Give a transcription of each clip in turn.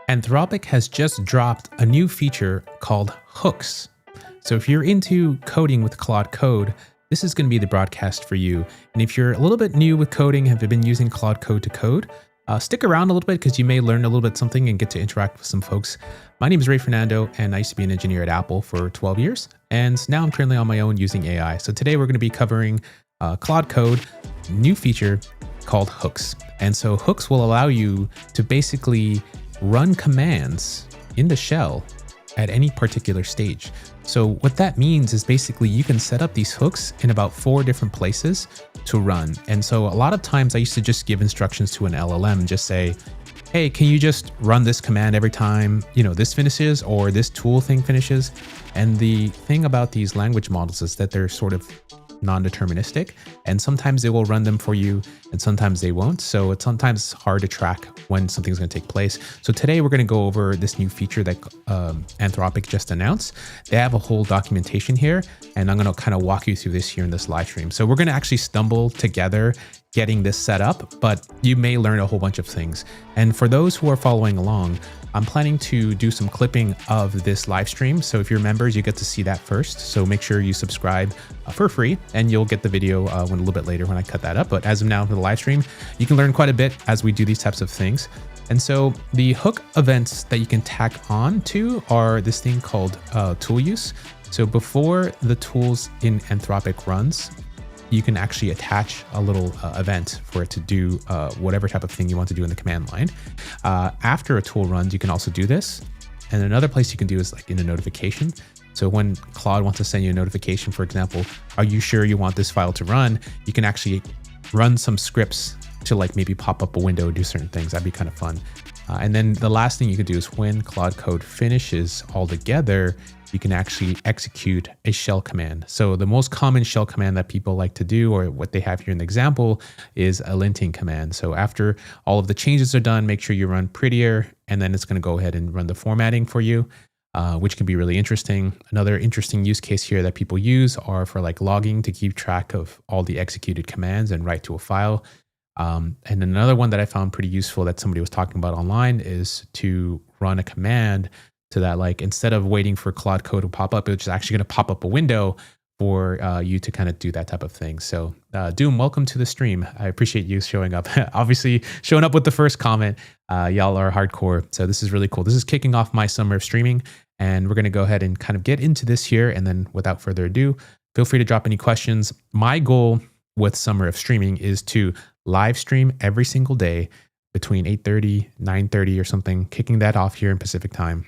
Anthropic has just dropped a new feature called Hooks. So if you're into coding with Claude Code, this is going to be the broadcast for you. And if you're a little bit new with coding, have been using Claude Code to code, stick around a little bit because you may learn a little bit something and get to interact with some folks. My name is Fernando, and I used to be an engineer at Apple for 12 years. And now I'm currently on my own using AI. So today we're going to be covering Claude Code, new feature called Hooks. And so Hooks will allow you to basically run commands in the shell at any particular stage. So what that means is basically you can set up these hooks in about 4 different places to run. And so a lot of times I used to just give instructions to an LLM, just say, hey, can you just run this command every time, this finishes or this tool thing finishes? And the thing about these language models is that they're sort of non-deterministic, and sometimes they will run them for you and sometimes they won't. So it's sometimes hard to track when something's going to take place. So today we're going to go over this new feature that Anthropic just announced. They have a whole documentation here, and I'm going to kind of walk you through this here in this live stream. So we're going to actually stumble together getting this set up, but you may learn a whole bunch of things. And for those who are following along, I'm planning to do some clipping of this live stream. So if you're members, you get to see that first. So make sure you subscribe for free, and you'll get the video a little bit later when I cut that up. But as of now for the live stream, you can learn quite a bit as we do these types of things. And so the hook events that you can tack on to are this thing called tool use. So before the tools in Anthropic runs, you can actually attach a little event for it to do whatever type of thing you want to do in the command line. After a tool runs, you can also do this. And another place you can do is like in a notification. So when Claude wants to send you a notification, for example, are you sure you want this file to run? You can actually run some scripts to like maybe pop up a window, do certain things. That'd be kind of fun. And then the last thing you can do is when Claude Code finishes all together, you can actually execute a shell command. So the most common shell command that people like to do, or what they have here in the example, is a linting command. So after all of the changes are done, make sure you run prettier, and then it's going to go ahead and run the formatting for you, which can be really interesting. Another interesting use case here that people use are for like logging to keep track of all the executed commands and write to a file. And another one that I found pretty useful that somebody was talking about online is to run a command so that like instead of waiting for Claude Code to pop up, it's actually going to pop up a window for you to kind of do that type of thing. So Doom, welcome to the stream. I appreciate you showing up. Obviously showing up with the first comment. Y'all are hardcore. So this is really cool. This is kicking off my summer of streaming, and we're going to go ahead and kind of get into this here. And then without further ado, feel free to drop any questions. My goal with summer of streaming is to live stream every single day between 8:30, 9:30 or something, kicking that off here in Pacific time.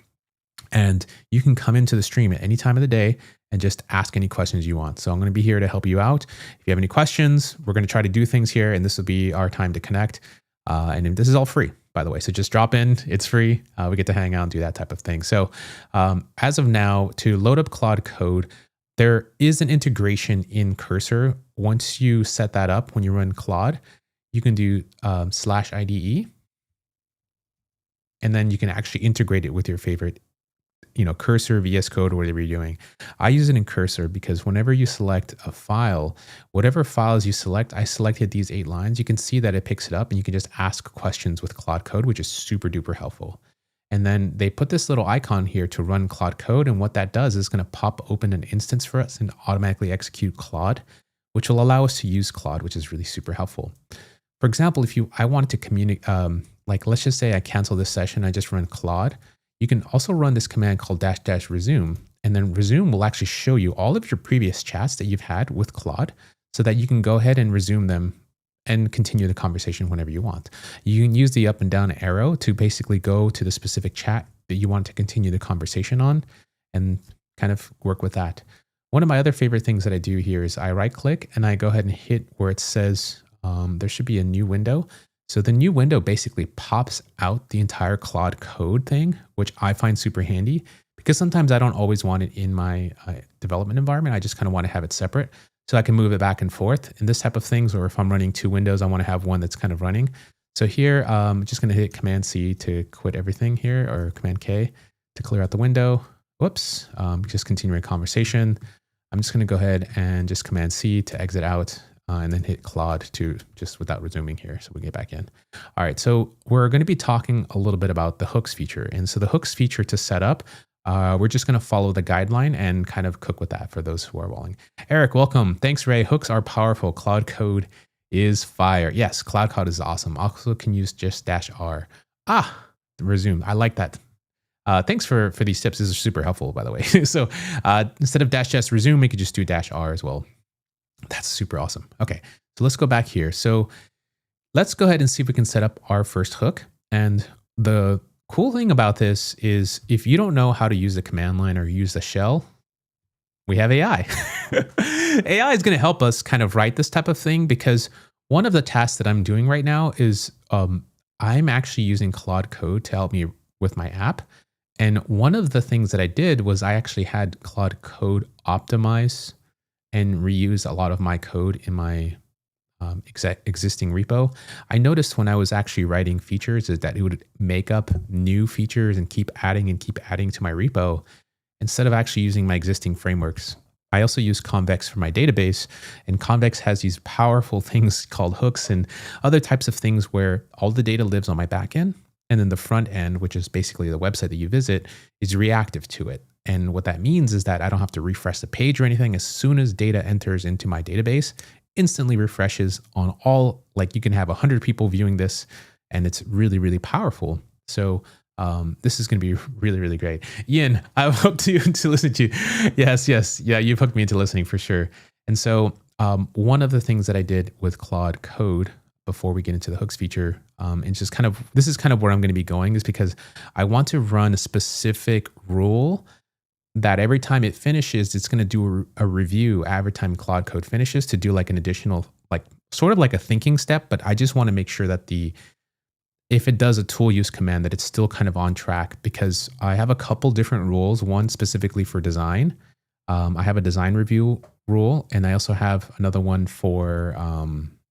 And you can come into the stream at any time of the day and just ask any questions you want. So I'm going to be here to help you out. If you have any questions, we're going to try to do things here, and this will be our time to connect. And this is all free, by the way. So just drop in. It's free. We get to hang out and do that type of thing. So as of now, to load up Claude Code, there is an integration in Cursor. Once you set that up, when you run Claude, you can do /IDE, and then you can actually integrate it with your favorite Cursor, VS Code, whatever you're doing. I use it in Cursor because whenever you select a file, whatever files you select, I selected these 8 lines. You can see that it picks it up, and you can just ask questions with Claude Code, which is super duper helpful. And then they put this little icon here to run Claude Code. And what that does is going to pop open an instance for us and automatically execute Claude, which will allow us to use Claude, which is really super helpful. For example, if I wanted to communicate, like let's just say I cancel this session, I just run Claude. You can also run this command called --resume, and then resume will actually show you all of your previous chats that you've had with Claude so that you can go ahead and resume them and continue the conversation whenever you want. You can use the up and down arrow to basically go to the specific chat that you want to continue the conversation on and kind of work with that. One of my other favorite things that I do here is I right click and I go ahead and hit where it says there should be a new window. So the new window basically pops out the entire Claude Code thing, which I find super handy because sometimes I don't always want it in my development environment. I just kind of want to have it separate so I can move it back and forth in this type of things. Or if I'm running 2 windows, I want to have one that's kind of running. So here, I'm just going to hit Command C to quit everything here, or Command K to clear out the window. Whoops, just continuing conversation. I'm just going to go ahead and just Command C to exit out. and then hit Claude to just without resuming here. So we get back in. All right. So we're going to be talking a little bit about the hooks feature. And so the hooks feature to set up, we're just going to follow the guideline and kind of cook with that for those who are willing. Eric, welcome. Thanks, Ray. Hooks are powerful. Claude Code is fire. Yes, Claude Code is awesome. Also can use just -R. Resume. I like that. Thanks for these tips. This is super helpful, by the way. So instead of -s resume, we could just do -R as well. That's super awesome. Okay, so let's go back here. So let's go ahead and see if we can set up our first hook. And the cool thing about this is if you don't know how to use the command line or use the shell, we have AI. AI is going to help us kind of write this type of thing, because one of the tasks that I'm doing right now is I'm actually using Claude Code to help me with my app. And one of the things that I did was I actually had Claude Code optimize and reuse a lot of my code in my existing repo. I noticed when I was actually writing features is that it would make up new features and keep adding to my repo instead of actually using my existing frameworks. I also use Convex for my database, and Convex has these powerful things called hooks and other types of things where all the data lives on my backend, and then the front end, which is basically the website that you visit, is reactive to it. And what that means is that I don't have to refresh the page or anything. As soon as data enters into my database, instantly refreshes on all, like you can have 100 people viewing this, and it's really, really powerful. So this is going to be really, really great. Ian, I've hooked you to listen to you. Yes. Yeah, you've hooked me into listening for sure. And so one of the things that I did with Claude Code before we get into the hooks feature, and just kind of, this is kind of where I'm going to be going, is because I want to run a specific rule that every time it finishes, it's going to do a review every time Claude Code finishes to do like an additional, like sort of like a thinking step. But I just want to make sure that if it does a tool use command, that it's still kind of on track, because I have a couple different rules, one specifically for design. I have a design review rule, and I also have another one for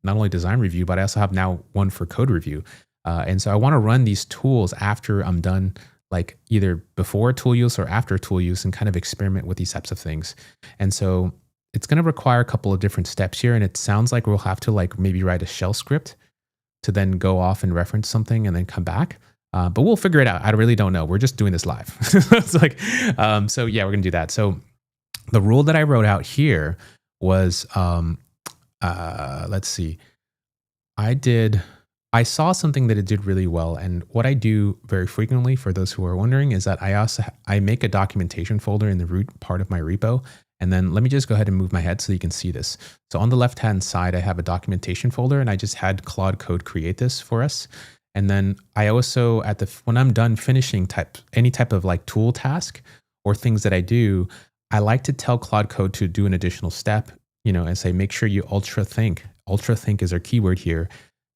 not only design review, but I also have now one for code review. And so I want to run these tools after I'm done, like either before tool use or after tool use, and kind of experiment with these types of things. And so it's going to require a couple of different steps here. And it sounds like we'll have to like maybe write a shell script to then go off and reference something and then come back. But we'll figure it out. I really don't know. We're just doing this live. It's like, so yeah, we're going to do that. So the rule that I wrote out here was, let's see, I saw something that it did really well. And what I do very frequently, for those who are wondering, is that I make a documentation folder in the root part of my repo. And then let me just go ahead and move my head so you can see this. So on the left-hand side, I have a documentation folder, and I just had Claude Code create this for us. And then I also, when I'm done finishing any type of like tool task or things that I do, I like to tell Claude Code to do an additional step, and say, make sure you ultra think. Ultra think is our keyword here,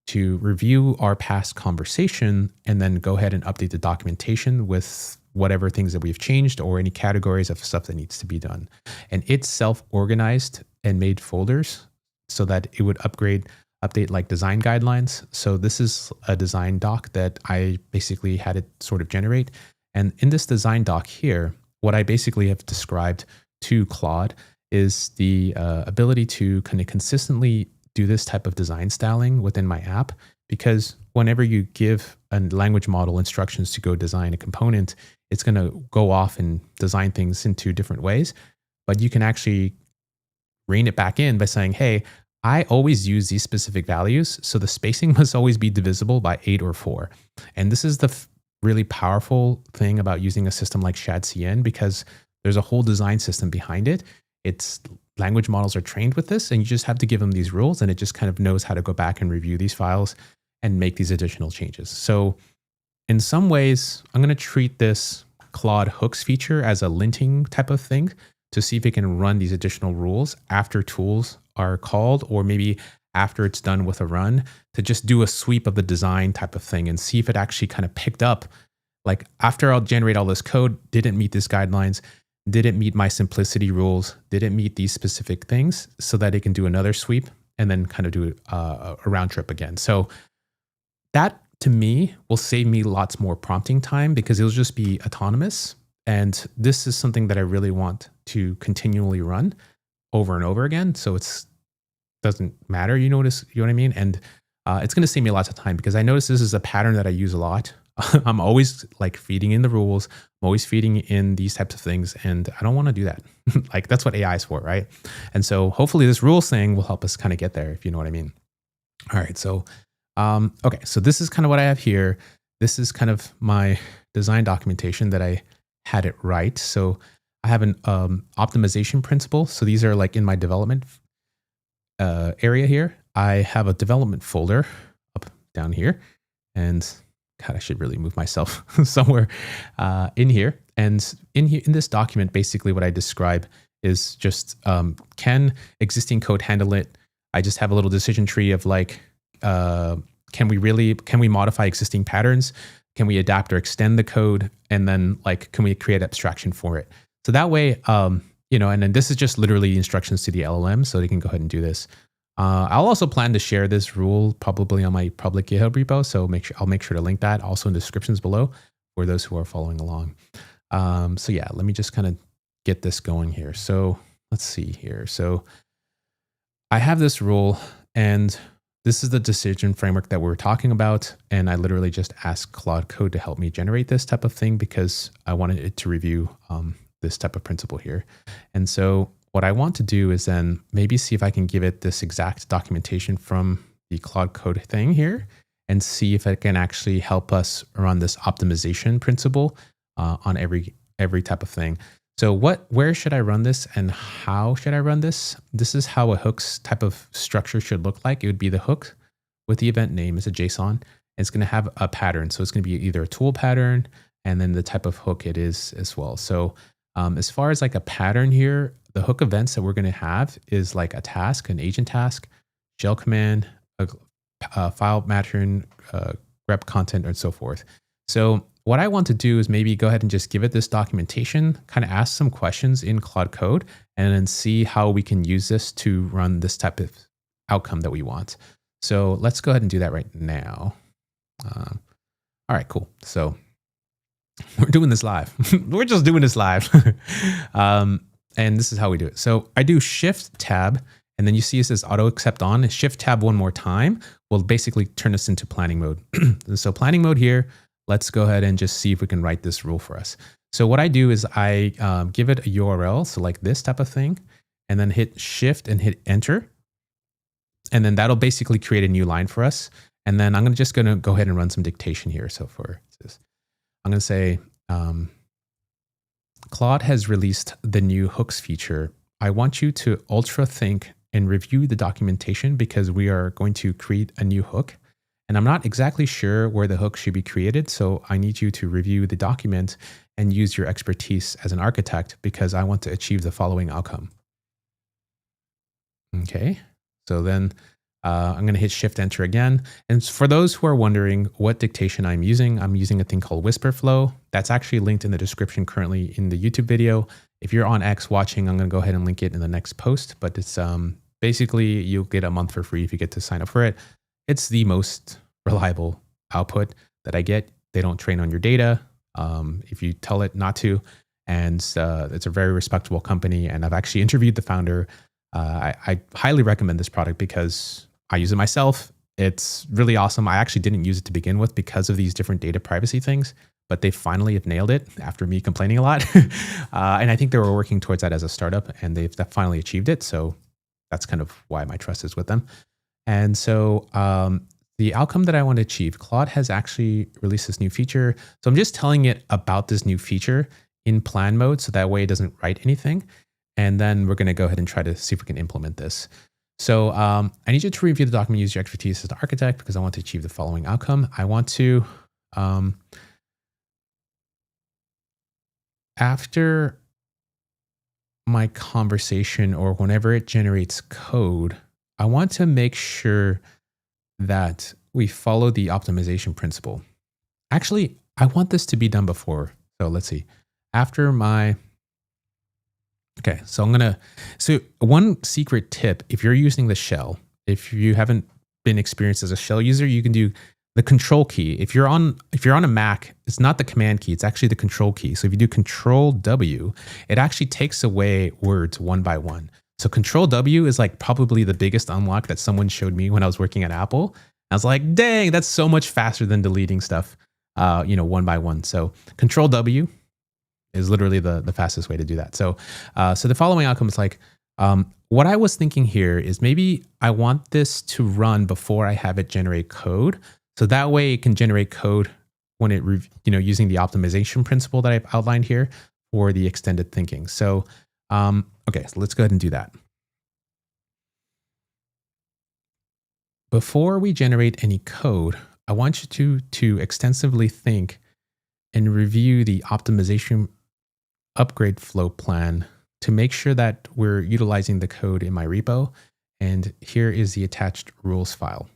to review our past conversation and then go ahead and update the documentation with whatever things that we've changed or any categories of stuff that needs to be done. And it's self-organized and made folders so that it would update like design guidelines. So this is a design doc that I basically had it sort of generate. And in this design doc here, what I basically have described to Claude is the ability to kind of consistently do this type of design styling within my app. Because whenever you give a language model instructions to go design a component, it's going to go off and design things into different ways. But you can actually rein it back in by saying, hey, I always use these specific values, so the spacing must always be divisible by 8 or 4. And this is the really powerful thing about using a system like ShadCN, because there's a whole design system behind it. It's language models are trained with this, and you just have to give them these rules, and it just kind of knows how to go back and review these files and make these additional changes. So in some ways, I'm going to treat this Claude Hooks feature as a linting type of thing to see if it can run these additional rules after tools are called, or maybe after it's done with a run, to just do a sweep of the design type of thing and see if it actually kind of picked up, like after I'll generate all this code, did it meet these guidelines? Did it meet my simplicity rules? Did it meet these specific things, so that it can do another sweep and then kind of do a round trip again? So that to me will save me lots more prompting time, because it'll just be autonomous. And this is something that I really want to continually run over and over again. So it's doesn't matter. You know what I mean? And it's going to save me lots of time because I notice this is a pattern that I use a lot. I'm always like feeding in the rules. I'm always feeding in these types of things, and I don't want to do that. Like that's what AI is for, right? And so hopefully this rules thing will help us kind of get there, if you know what I mean. All right, so okay, so this is kind of what I have here. This is kind of my design documentation that I had it right. So I have an optimization principle. So these are like in my development area here. I have a development folder up down here, and God, I should really move myself somewhere in here. And in this document, basically what I describe is just can existing code handle it? I just have a little decision tree of like, can we modify existing patterns? Can we adapt or extend the code? And then like, can we create abstraction for it? So that way, you know, and then this is just literally instructions to the LLM, so they can go ahead and do this. I'll also plan to share this rule probably on my public GitHub repo. So I'll make sure to link that also in the descriptions below for those who are following along. So yeah, let me just kind of get this going here. So let's see here. So I have this rule, and this is the decision framework that we're talking about. And I literally just asked Claude Code to help me generate this type of thing because I wanted it to review this type of principle here. And so what I want to do is then maybe see if I can give it this exact documentation from the Claude Code thing here and see if it can actually help us run this optimization principle on every type of thing. So where should I run this and how should I run this? This is how a hooks type of structure should look like. It would be the hook with the event name as a JSON. It's going to have a pattern. So it's going to be either a tool pattern and then the type of hook it is as well. So as far as like a pattern here, the hook events that we're going to have is like a task, an agent task, shell command, a file pattern, grep content, and so forth. So what I want to do is maybe go ahead and just give it this documentation, kind of ask some questions in Claude Code, and then see how we can use this to run this type of outcome that we want. So let's go ahead and do that right now. All right, cool. So we're doing this live. We're just doing this live. And this is how we do it. So I do Shift Tab, and then you see it says Auto Accept On. Shift Tab one more time will basically turn this into planning mode. So planning mode here, let's go ahead and just see if we can write this rule for us. So what I do is I give it a URL, so like this type of thing, and then hit Shift and hit Enter. And then that'll basically create a new line for us. And then I'm just going to go ahead and run some dictation here. So for this, I'm going to say, Claude has released the new hooks feature. I want you to ultra think and review the documentation because we are going to create a new hook. And I'm not exactly sure where the hook should be created. So I need you to review the document and use your expertise as an architect because I want to achieve the following outcome. Okay, so then I'm going to hit Shift Enter again. And for those who are wondering what dictation I'm using a thing called Whisper Flow. That's actually linked in the description currently in the YouTube video. If you're on X watching, I'm going to go ahead and link it in the next post. But it's basically you'll get a month for free if you get to sign up for it. It's the most reliable output that I get. They don't train on your data if you tell it not to. And it's a very respectable company. And I've actually interviewed the founder. I highly recommend this product because I use it myself. It's really awesome. I actually didn't use it to begin with because of these different data privacy things, but they finally have nailed it after me complaining a lot. And I think they were working towards that as a startup and they've finally achieved it. So that's kind of why my trust is with them. And so the outcome that I want to achieve, Claude has actually released this new feature. So I'm just telling it about this new feature in plan mode. So that way it doesn't write anything. And then we're going to go ahead and try to see if we can implement this. So I need you to review the document, use your expertise as an architect because I want to achieve the following outcome. I want to, after my conversation or whenever it generates code, I want to make sure that we follow the optimization principle. Actually, I want this to be done before. So let's see. After my... Okay, so so one secret tip, if you're using the shell, if you haven't been experienced as a shell user, you can do the control key. If you're on a Mac, it's not the command key, it's actually the control key. So if you do Control W, it actually takes away words one by one. So Control W is like probably the biggest unlock that someone showed me when I was working at Apple. I was like, dang, that's so much faster than deleting stuff, one by one. So Control W is literally the fastest way to do that. So, so the following outcome is like, what I was thinking here is maybe I want this to run before I have it generate code. So that way it can generate code when it, using the optimization principle that I've outlined here for the extended thinking. So, okay, so let's go ahead and do that. Before we generate any code, I want you to extensively think and review the optimization upgrade flow plan to make sure that we're utilizing the code in my repo. And here is the attached rules file.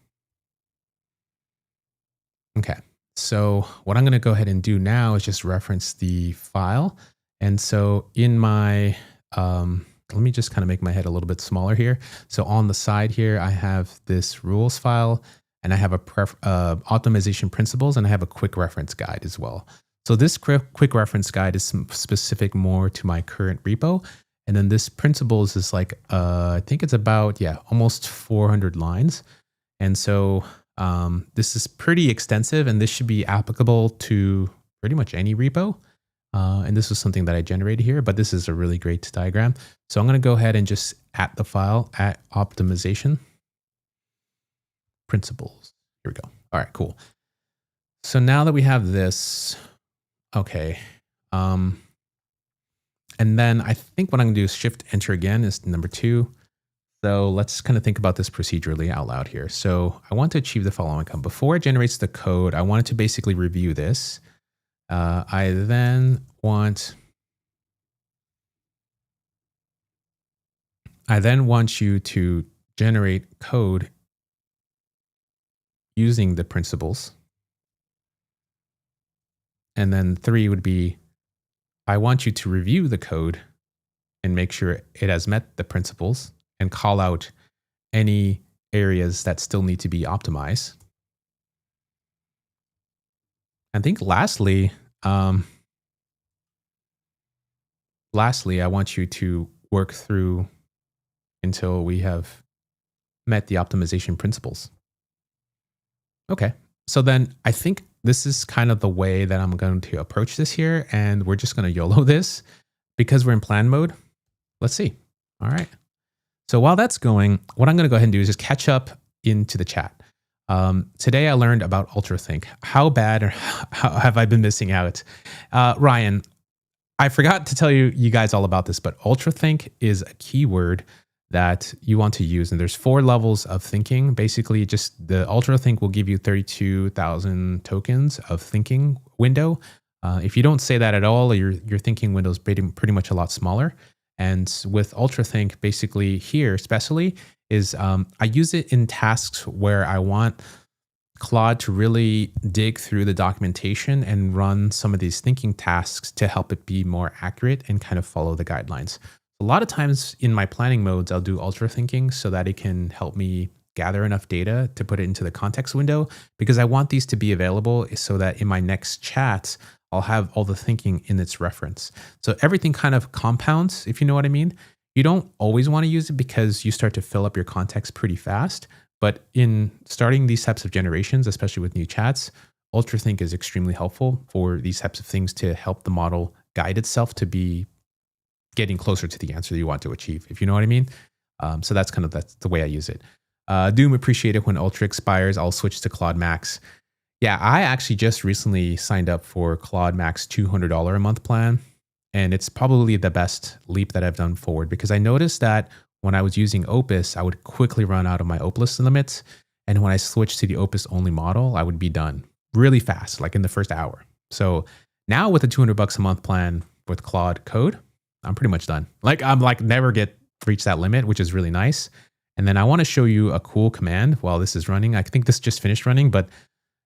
Okay, so what I'm going to go ahead and do now is just reference the file. And so in my, let me just kind of make my head a little bit smaller here. So on the side here, I have this rules file, and I have a optimization principles, and I have a quick reference guide as well. So this quick reference guide is specific more to my current repo. And then this principles is like, I think it's about, almost 400 lines. And so this is pretty extensive, and this should be applicable to pretty much any repo. And this was something that I generated here, but this is a really great diagram. So I'm going to go ahead and just add the file at optimization principles. Here we go. All right, cool. So now that we have this, okay. And then I think what I'm going to do is shift enter again is number 2. So let's kind of think about this procedurally out loud here. So I want to achieve the following outcome. Before it generates the code, I want it to basically review this. I then want you to generate code using the principles. And then 3 would be, I want you to review the code and make sure it has met the principles and call out any areas that still need to be optimized. I think lastly, I want you to work through until we have met the optimization principles. Okay, so then I think this is kind of the way that I'm going to approach this here, and we're just going to YOLO this because we're in plan mode. Let's see. All right. So while that's going, what I'm going to go ahead and do is just catch up into the chat. Today I learned about UltraThink. How bad or how have I been missing out? Ryan, I forgot to tell you guys all about this, but UltraThink is a keyword that you want to use. And there's 4 levels of thinking. Basically, just the UltraThink will give you 32,000 tokens of thinking window. If you don't say that at all, your thinking window is pretty much a lot smaller. And with UltraThink, basically here especially, is I use it in tasks where I want Claude to really dig through the documentation and run some of these thinking tasks to help it be more accurate and kind of follow the guidelines. A lot of times in my planning modes, I'll do ultra thinking so that it can help me gather enough data to put it into the context window, because I want these to be available so that in my next chats, I'll have all the thinking in its reference. So everything kind of compounds, if you know what I mean. You don't always want to use it because you start to fill up your context pretty fast. But in starting these types of generations, especially with new chats, UltraThink is extremely helpful for these types of things to help the model guide itself to be getting closer to the answer that you want to achieve, if you know what I mean. So that's the way I use it. Doom, appreciate it. When Ultra expires, I'll switch to Claude Max. Yeah, I actually just recently signed up for Claude Max $200 a month plan. And it's probably the best leap that I've done forward, because I noticed that when I was using Opus, I would quickly run out of my Opus limits. And when I switched to the Opus only model, I would be done really fast, like in the first hour. So now with the $200 a month plan with Claude Code, I'm pretty much done. I'm never reach that limit, which is really nice. And then I want to show you a cool command while this is running. I think this just finished running, but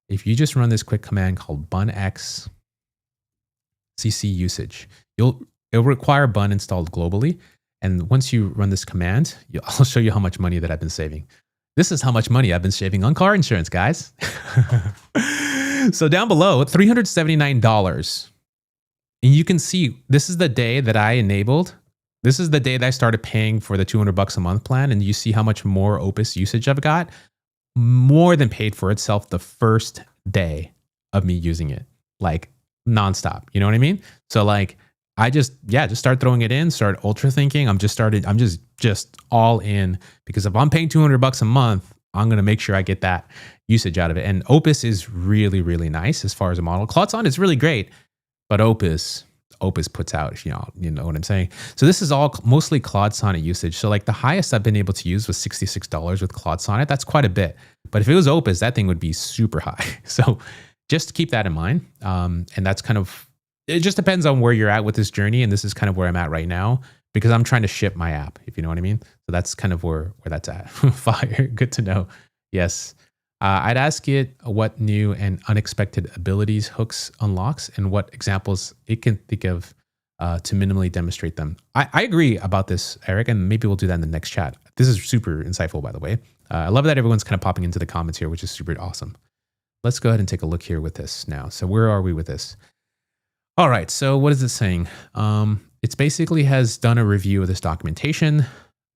if you just run this quick command called bunx cc usage, it'll require bun installed globally. And once you run this command, I'll show you how much money that I've been saving. This is how much money I've been saving on car insurance, guys. So down below, $379. And you can see this is the day that I enabled This is the day that I started paying for the $200 a month plan, and you see how much more Opus usage I've got. More than paid for itself the first day of me using it, like nonstop. You know what I mean? So like, I just start throwing it in, start ultra thinking. I'm just all in, because if I'm paying $200 a month, I'm going to make sure I get that usage out of it. And Opus is really, really nice as far as a model. Claude Sonnet is really great, but Opus puts out, you know what I'm saying? So this is all mostly Claude Sonnet usage. So like the highest I've been able to use was $66 with Claude Sonnet. That's quite a bit. But if it was Opus, that thing would be super high. So just keep that in mind. And that's kind of, it just depends on where you're at with this journey. And this is kind of where I'm at right now, because I'm trying to ship my app, if you know what I mean. So that's kind of where that's at. Fire, good to know. Yes. I'd ask it what new and unexpected abilities Hooks unlocks and what examples it can think of to minimally demonstrate them. I agree about this, Eric, and maybe we'll do that in the next chat. This is super insightful, by the way. I love that everyone's kind of popping into the comments here, which is super awesome. Let's go ahead and take a look here with this now. So where are we with this? All right, so what is it saying? It's basically has done a review of this documentation.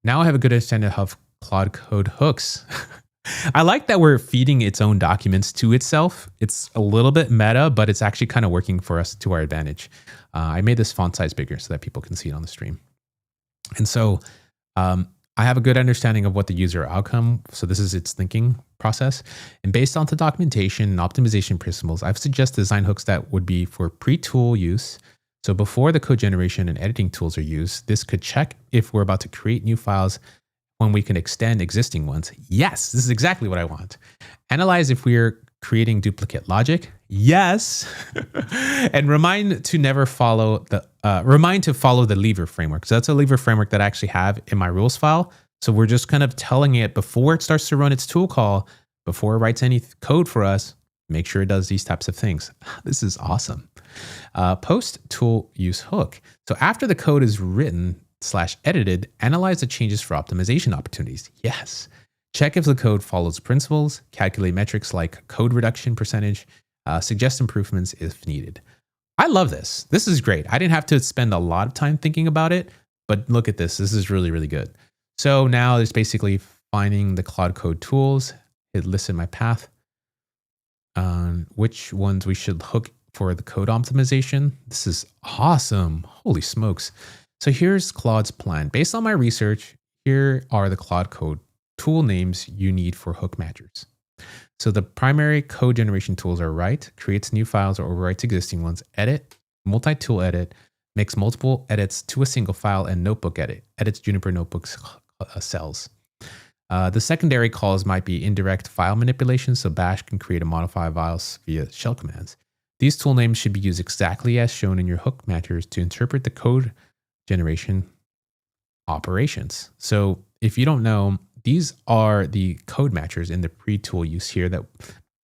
Now I have a good understanding of Claude Code hooks. I like that we're feeding its own documents to itself. It's a little bit meta, but it's actually kind of working for us to our advantage. I made this font size bigger so that people can see it on the stream. And so I have a good understanding of what the user outcome. So this is its thinking process. And based on the documentation and optimization principles, I've suggested design hooks that would be for pre-tool use. So before the code generation and editing tools are used, this could check if we're about to create new files when we can extend existing ones. Yes, this is exactly what I want. Analyze if we're creating duplicate logic. Yes. And remind to follow the lever framework. So that's a lever framework that I actually have in my rules file. So we're just kind of telling it before it starts to run its tool call, before it writes any code for us, make sure it does these types of things. This is awesome. Post tool use hook. So after the code is written / edited, analyze the changes for optimization opportunities. Yes. Check if the code follows principles, calculate metrics like code reduction percentage, suggest improvements if needed. I love this. This is great. I didn't have to spend a lot of time thinking about it, but look at this. This is really, really good. So now it's basically finding the Claude Code tools. It lists in my path which ones we should hook for the code optimization. This is awesome. Holy smokes. So here's Claude's plan. Based on my research, here are the Claude Code tool names you need for hook matchers. So the primary code generation tools are write, creates new files or overwrites existing ones, edit, multi-tool edit, makes multiple edits to a single file, and notebook edit, edits Juniper Notebook's cells. The secondary calls might be indirect file manipulation, so Bash can create and modify files via shell commands. These tool names should be used exactly as shown in your hook matchers to interpret the code generation operations. So if you don't know, these are the code matchers in the pre-tool use here that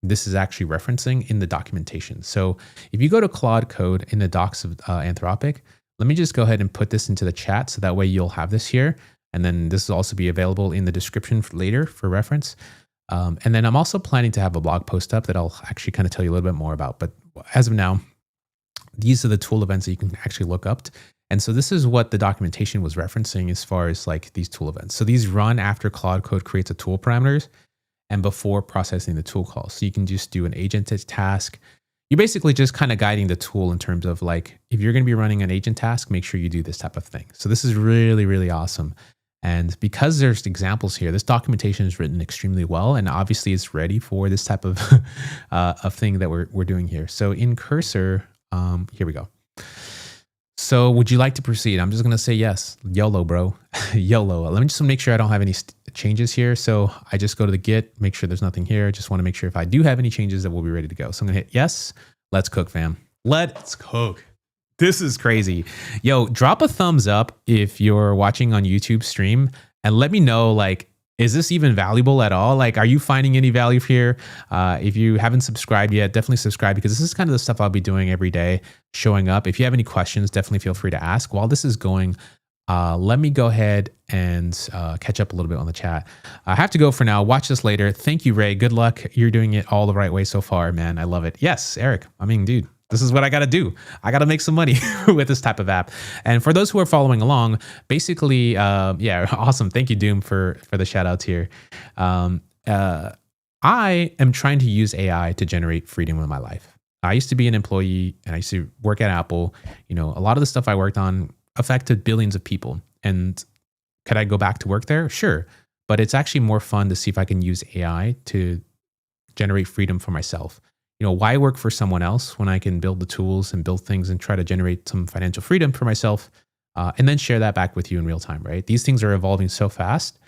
this is actually referencing in the documentation. So if you go to Claude Code in the docs of Anthropic, let me just go ahead and put this into the chat so that way you'll have this here. And then this will also be available in the description later for reference. And then I'm also planning to have a blog post up that I'll actually kind of tell you a little bit more about. But as of now, these are the tool events that you can actually look up. And so this is what the documentation was referencing as far as like these tool events. So these run after Claude Code creates a tool parameters and before processing the tool call. So you can just do an agent task. You're basically just kind of guiding the tool in terms of like, if you're going to be running an agent task, make sure you do this type of thing. So this is really, really awesome. And because there's examples here, this documentation is written extremely well, and obviously it's ready for this type of thing that we're doing here. So in Cursor, here we go. So would you like to proceed? I'm just going to say yes. YOLO, bro. YOLO. Let me just make sure I don't have any changes here. So I just go to the Git, make sure there's nothing here. Just want to make sure if I do have any changes that we'll be ready to go. So I'm going to hit yes. Let's cook, fam. Let's cook. This is crazy. Yo, drop a thumbs up if you're watching on YouTube stream and let me know, like, is this even valuable at all? Like, are you finding any value here? If you haven't subscribed yet, definitely subscribe because this is kind of the stuff I'll be doing every day, showing up. If you have any questions, definitely feel free to ask. While this is going, let me go ahead and catch up a little bit on the chat. I have to go for now. Watch this later. Thank you, Ray. Good luck. You're doing it all the right way so far, man. I love it. Yes, Eric. I mean, dude, This is what I got to do. I got to make some money with this type of app. And for those who are following along, basically, yeah, awesome. Thank you, Doom, for the shout outs here. I am trying to use AI to generate freedom in my life. I used to be an employee and I used to work at Apple. You know, a lot of the stuff I worked on affected billions of people. And could I go back to work there? Sure. But it's actually more fun to see if I can use AI to generate freedom for myself. You know, why work for someone else when I can build the tools and build things and try to generate some financial freedom for myself and then share that back with you in real time, right? These things are evolving so fast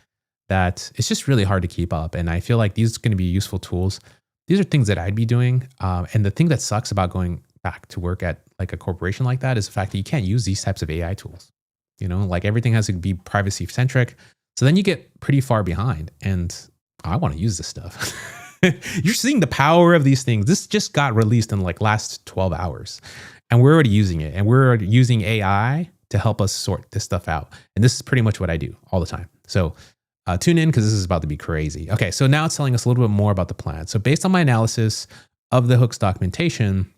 that it's just really hard to keep up. And I feel like these are going to be useful tools. These are things that I'd be doing. And the thing that sucks about going back to work at like a corporation like that is the fact that you can't use these types of AI tools. You know, like everything has to be privacy centric. So then you get pretty far behind. And I want to use this stuff. You're seeing the power of these things. This just got released in like last 12 hours and we're already using it, and we're using AI to help us sort this stuff out. And this is pretty much what I do all the time. So tune in because this is about to be crazy. Okay, so now it's telling us a little bit more about the plan. So based on my analysis of the hooks documentation,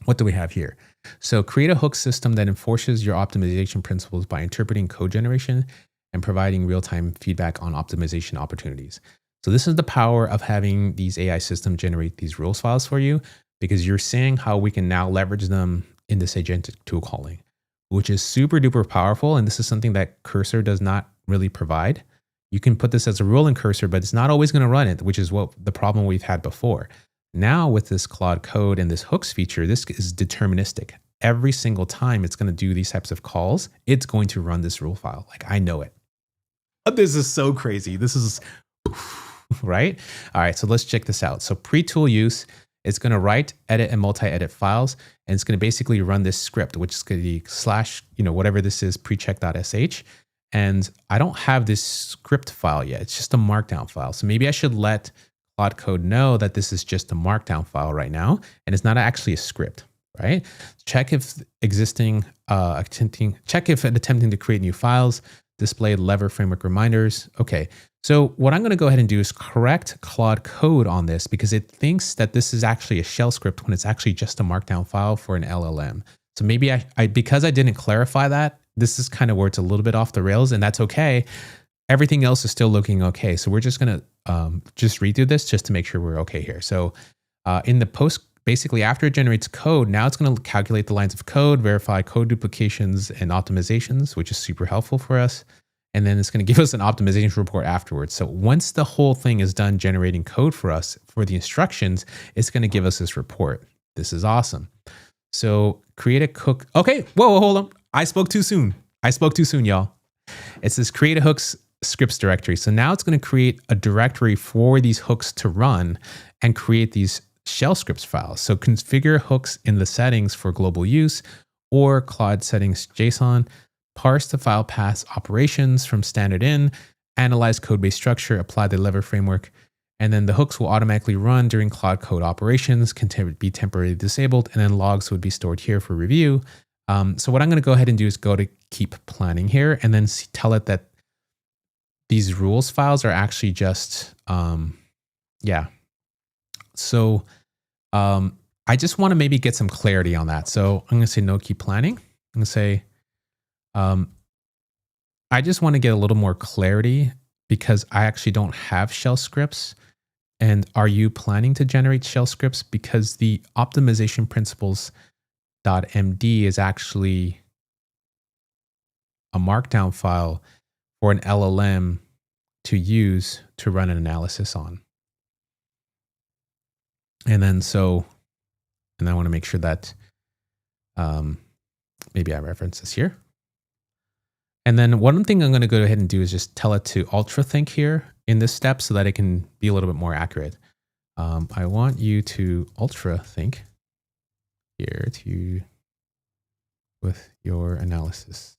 what do we have here? So create a hook system that enforces your optimization principles by interpreting code generation and providing real-time feedback on optimization opportunities. So this is the power of having these AI systems generate these rules files for you, because you're seeing how we can now leverage them in this agentic tool calling, which is super duper powerful. And this is something that Cursor does not really provide. You can put this as a rule in Cursor, but it's not always going to run it, which is what the problem we've had before. Now with this Claude Code and this hooks feature, this is deterministic. Every single time it's going to do these types of calls, it's going to run this rule file. Like I know it. This is so crazy. This is right? All right, so let's check this out. So pre-tool use, it's going to write, edit, and multi-edit files, and it's going to basically run this script, which is going to be / whatever this is, precheck.sh. And I don't have this script file yet. It's just a markdown file. So maybe I should let Claude Code know that this is just a markdown file right now, and it's not actually a script, right? Check if attempting to create new files, display lever framework reminders. Okay, so what I'm going to go ahead and do is correct Claude Code on this because it thinks that this is actually a shell script when it's actually just a markdown file for an LLM. So maybe I because I didn't clarify that, this is kind of where it's a little bit off the rails, and that's okay. Everything else is still looking okay. So we're just going to just read through this just to make sure we're okay here. So in the post, basically after it generates code, now it's going to calculate the lines of code, verify code duplications and optimizations, which is super helpful for us. And then it's going to give us an optimization report afterwards. So once the whole thing is done generating code for us for the instructions, it's going to give us this report. This is awesome. So create a cook. Okay, whoa, hold on. I spoke too soon. Y'all. It says create a hooks scripts directory. So now it's going to create a directory for these hooks to run and create these shell scripts files. So configure hooks in the settings for global use or Claude settings JSON, parse the file paths operations from standard in, analyze code-based structure, apply the lever framework, and then the hooks will automatically run during Claude Code operations, can be temporarily disabled, and then logs would be stored here for review. So what I'm going to go ahead and do is go to keep planning here and then tell it that these rules files are actually just, So I just want to maybe get some clarity on that. So I'm going to say no keep planning. I'm going to say, I just want to get a little more clarity because I actually don't have shell scripts. And are you planning to generate shell scripts? Because the optimization principles.md is actually a markdown file for an LLM to use to run an analysis on. And I want to make sure that maybe I reference this here. And then one thing I'm going to go ahead and do is just tell it to ultra think here in this step so that it can be a little bit more accurate. I want you to ultra think here with your analysis.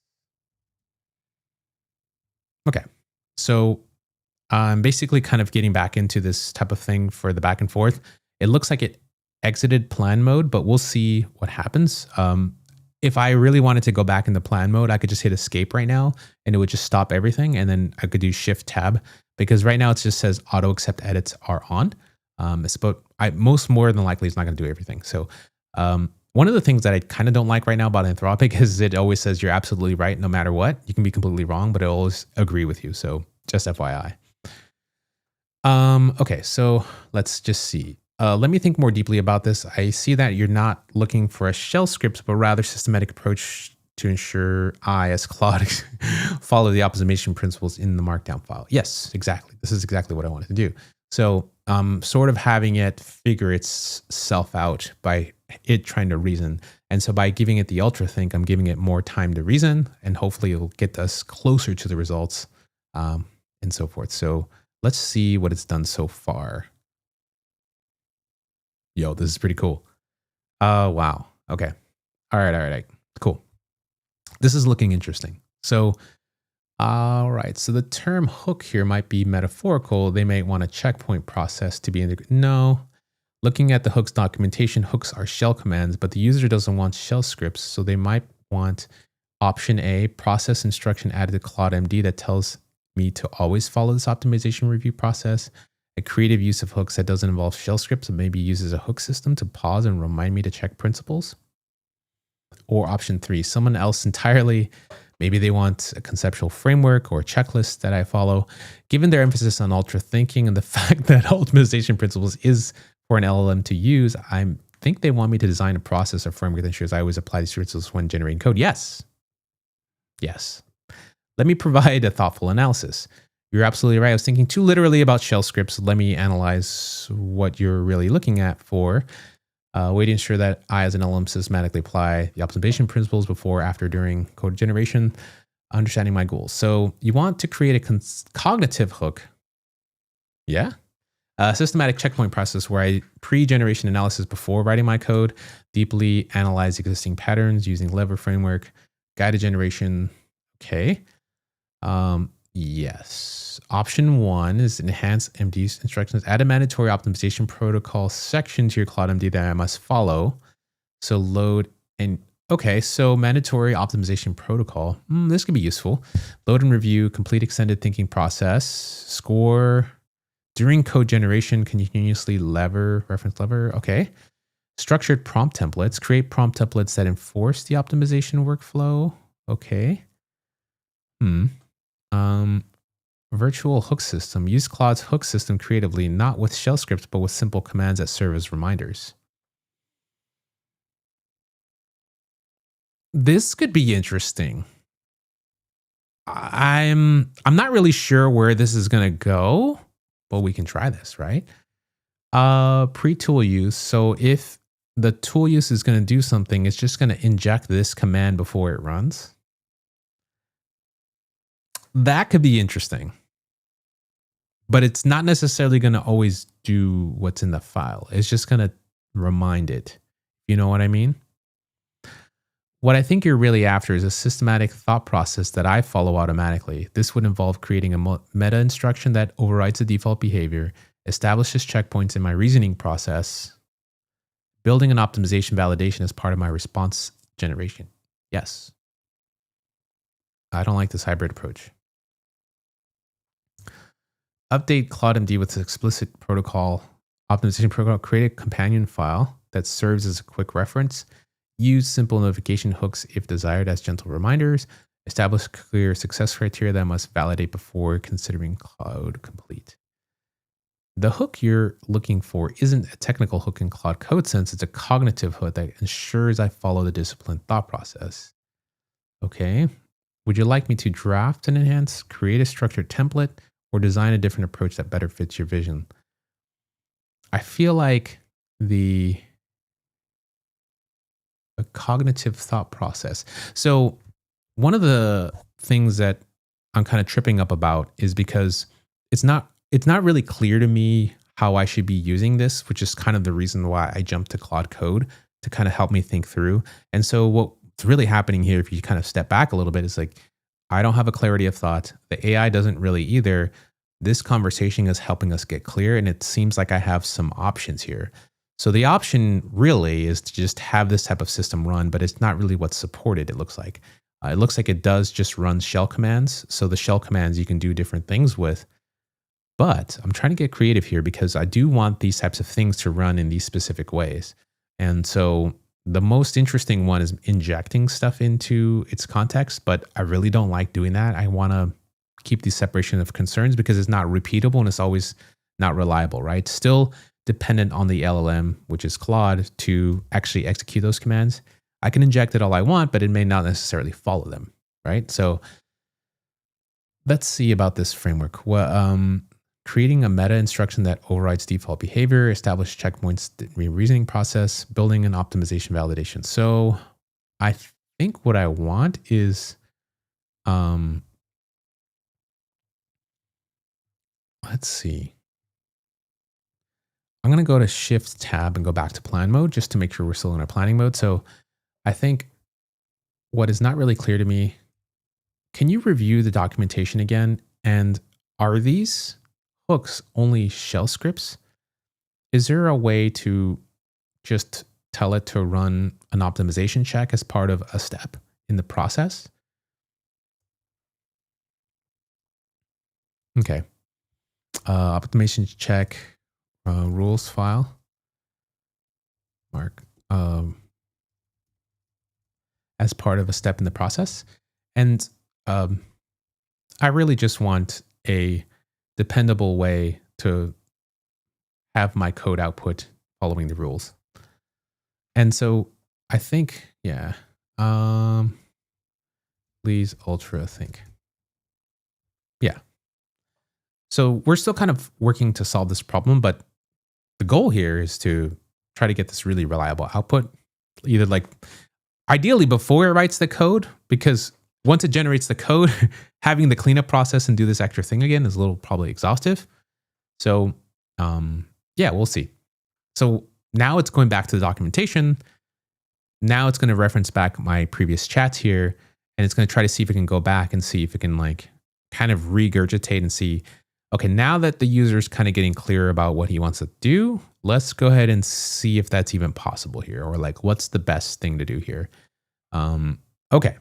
Okay, so I'm basically kind of getting back into this type of thing for the back and forth. It looks like it exited plan mode, but we'll see what happens. If I really wanted to go back into plan mode, I could just hit escape right now and it would just stop everything. And then I could do shift tab because right now it just says auto accept edits are on. It's about, more than likely it's not going to do everything. So One of the things that I kind of don't like right now about Anthropic is it always says you're absolutely right no matter what. You can be completely wrong, but it'll always agree with you. So just FYI. Okay, so let's just see. Let me think more deeply about this. I see that you're not looking for a shell script, but rather systematic approach to ensure I, as Claude, follow the optimization principles in the markdown file. Yes, exactly. This is exactly what I wanted to do. So sort of having it figure itself out by it trying to reason. And so by giving it the ultra think, I'm giving it more time to reason, and hopefully it'll get us closer to the results and so forth. So let's see what it's done so far. Yo, this is pretty cool. Wow. Okay. All right. Cool. This is looking interesting. So, all right. So the term hook here might be metaphorical. They may want a checkpoint process to be integrated. No. Looking at the hooks documentation, hooks are shell commands, but the user doesn't want shell scripts. So they might want option A, process instruction added to Claude MD that tells me to always follow this optimization review process. A creative use of hooks that doesn't involve shell scripts and maybe uses a hook system to pause and remind me to check principles. Or option 3, someone else entirely. Maybe they want a conceptual framework or a checklist that I follow. Given their emphasis on ultra thinking and the fact that optimization principles is for an LLM to use, I think they want me to design a process or framework that ensures I always apply these principles when generating code. Yes. Let me provide a thoughtful analysis. You're absolutely right. I was thinking too literally about shell scripts. Let me analyze what you're really looking at for. Way to ensure that I, as an LLM, systematically apply the optimization principles before, after, during code generation, understanding my goals. So you want to create a cognitive hook. Yeah. A systematic checkpoint process where I pre-generation analysis before writing my code, deeply analyze existing patterns using lever framework, guided generation. Okay. Yes. Option 1 is enhance MD instructions. Add a mandatory optimization protocol section to your Claude MD that I must follow. So load and okay. So mandatory optimization protocol. This could be useful. Load and review, complete extended thinking process, score during code generation, continuously reference lever. Okay. Structured prompt templates, create prompt templates that enforce the optimization workflow. Okay. Virtual hook system. Use Claude's hook system creatively, not with shell scripts, but with simple commands that serve as reminders. This could be interesting. I'm not really sure where this is going to go, but we can try this, right? Pre-tool use. So if the tool use is going to do something, it's just going to inject this command before it runs. That could be interesting. But it's not necessarily going to always do what's in the file. It's just going to remind it. You know what I mean? What I think you're really after is a systematic thought process that I follow automatically. This would involve creating a meta instruction that overrides the default behavior, establishes checkpoints in my reasoning process, building an optimization validation as part of my response generation. Yes. I don't like this hybrid approach. Update Claude MD with explicit protocol, optimization protocol, create a companion file that serves as a quick reference, use simple notification hooks if desired as gentle reminders, establish clear success criteria that I must validate before considering code complete. The hook you're looking for isn't a technical hook in Claude Code sense, it's a cognitive hook that ensures I follow the disciplined thought process. Okay. Would you like me to draft and enhance, create a structured template, or design a different approach that better fits your vision? I feel like a cognitive thought process. So one of the things that I'm kind of tripping up about is because it's not really clear to me how I should be using this, which is kind of the reason why I jumped to Claude Code to kind of help me think through. And so what's really happening here, if you kind of step back a little bit, is like, I don't have a clarity of thought. The AI doesn't really either. This conversation is helping us get clear, and it seems like I have some options here. So the option really is to just have this type of system run, but it's not really what's supported, it looks like. It looks like it does just run shell commands. So the shell commands you can do different things with. But I'm trying to get creative here because I do want these types of things to run in these specific ways. And so The most interesting one is injecting stuff into its context, but I really don't like doing that. I want to keep the separation of concerns because it's not repeatable and it's always not reliable, right? Still dependent on the LLM, which is Claude, to actually execute those commands. I can inject it all I want, but it may not necessarily follow them, right? So let's see about this framework. Well, creating a meta instruction that overrides default behavior, establish checkpoints, reasoning process, building an optimization validation. So I think what I want is, let's see. I'm going to go to Shift Tab and go back to plan mode just to make sure we're still in our planning mode. So I think what is not really clear to me, can you review the documentation again? And are these hooks only shell scripts? Is there a way to just tell it to run an optimization check as part of a step in the process? Okay. Optimization check rules file. Mark. As part of a step in the process. And I really just want a dependable way to have my code output following the rules. And so I think, yeah, please ultra think. Yeah. So we're still kind of working to solve this problem, but the goal here is to try to get this really reliable output, either like ideally before it writes the code, because once it generates the code, having the cleanup process and do this extra thing again is a little probably exhaustive. So yeah, we'll see. So now it's going back to the documentation. Now it's going to reference back my previous chats here, and it's going to try to see if it can go back and see if it can like kind of regurgitate and see, okay, now that the user is kind of getting clear about what he wants to do, let's go ahead and see if that's even possible here, or like what's the best thing to do here. Okay.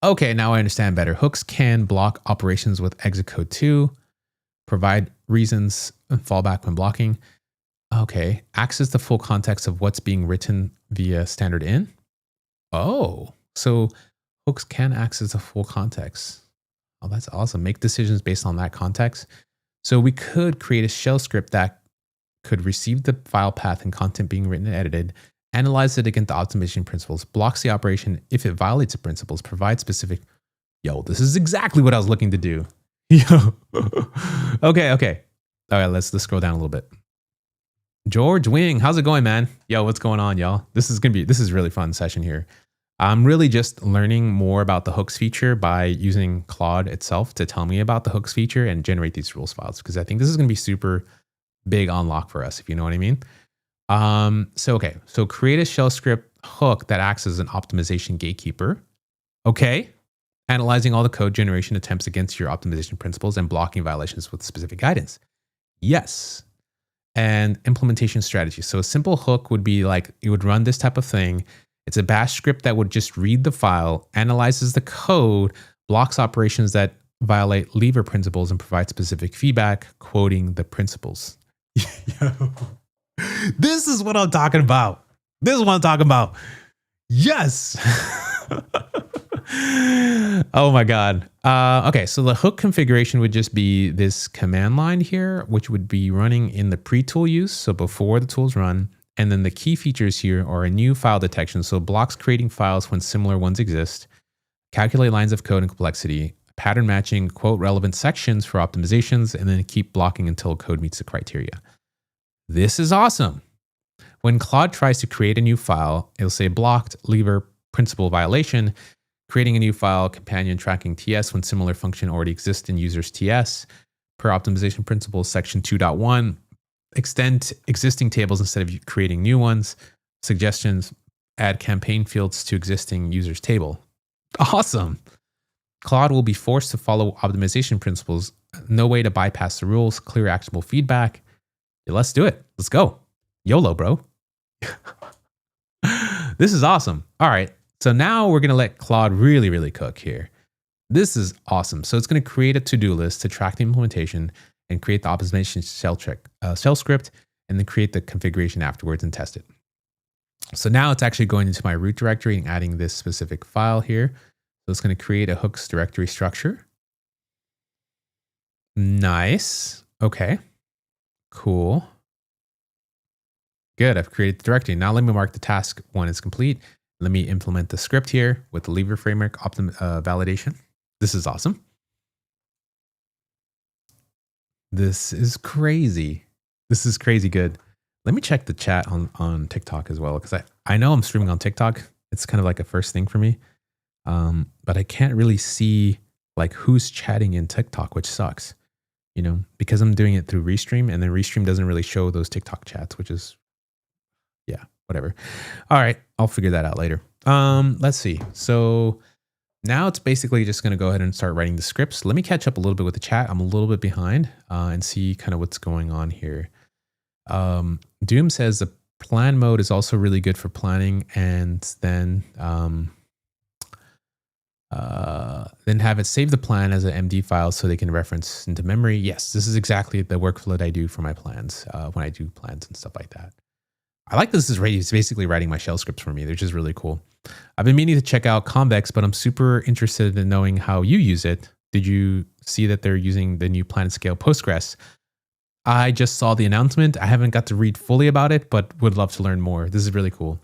Okay, now I understand better. Hooks can block operations with exit code 2, provide reasons and fallback when blocking. Okay, access the full context of what's being written via standard in. Oh, so hooks can access the full context. Oh, that's awesome. Make decisions based on that context. So we could create a shell script that could receive the file path and content being written and edited, analyze it against the optimization principles, blocks the operation if it violates the principles, provide specific. Yo, this is exactly what I was looking to do. Yo. Okay. All right, let's scroll down a little bit. George Wing, how's it going, man? Yo, what's going on, y'all? This is a really fun session here. I'm really just learning more about the hooks feature by using Claude itself to tell me about the hooks feature and generate these rules files, because I think this is going to be super big unlock for us, if you know what I mean. So create a shell script hook that acts as an optimization gatekeeper. Okay. Analyzing all the code generation attempts against your optimization principles and blocking violations with specific guidance. Yes. And implementation strategy. So a simple hook would be like, it would run this type of thing. It's a bash script that would just read the file, analyzes the code, blocks operations that violate lever principles, and provide specific feedback, quoting the principles. This is what I'm talking about. Yes. Oh my God. Okay, so the hook configuration would just be this command line here, which would be running in the pre-tool use, so before the tools run. And then the key features here are a new file detection, so blocks creating files when similar ones exist, calculate lines of code and complexity, pattern matching, quote relevant sections for optimizations, and then keep blocking until code meets the criteria. This is awesome. When Claude tries to create a new file, it'll say blocked lever principle violation, creating a new file, companion tracking TS when similar function already exists in user's TS, per optimization principles section 2.1, extend existing tables instead of creating new ones, suggestions, add campaign fields to existing user's table. Awesome. Claude will be forced to follow optimization principles, no way to bypass the rules, clear actionable feedback. Yeah, let's do it. Let's go. YOLO, bro. This is awesome. All right. So now we're going to let Claude really, really cook here. This is awesome. So it's going to create a to-do list to track the implementation and create the optimization shell script, and then create the configuration afterwards and test it. So now it's actually going into my root directory and adding this specific file here. So it's going to create a hooks directory structure. Nice. Okay, cool. Good, I've created the directory. Now let me mark the task one is complete. Let me implement the script here with the lever framework validation. This is awesome. This is crazy. This is crazy good. Let me check the chat on TikTok as well, because I know I'm streaming on TikTok. It's kind of like a first thing for me. But I can't really see like who's chatting in TikTok, which sucks, you know, because I'm doing it through Restream, and then Restream doesn't really show those TikTok chats, which is, yeah, whatever. All right, I'll figure that out later. Let's see. So now it's basically just going to go ahead and start writing the scripts. Let me catch up a little bit with the chat. I'm a little bit behind and see kind of what's going on here. Doom says the plan mode is also really good for planning, and then have it save the plan as an MD file so they can reference into memory. Yes, this is exactly the workflow that I do for my plans when I do plans and stuff like that. I like this is ready. It's basically writing my shell scripts for me, which is really cool. I've been meaning to check out Convex, but I'm super interested in knowing how you use it. Did you see that they're using the new planet scale Postgres? I just saw the announcement. I haven't got to read fully about it, but would love to learn more. This is really cool.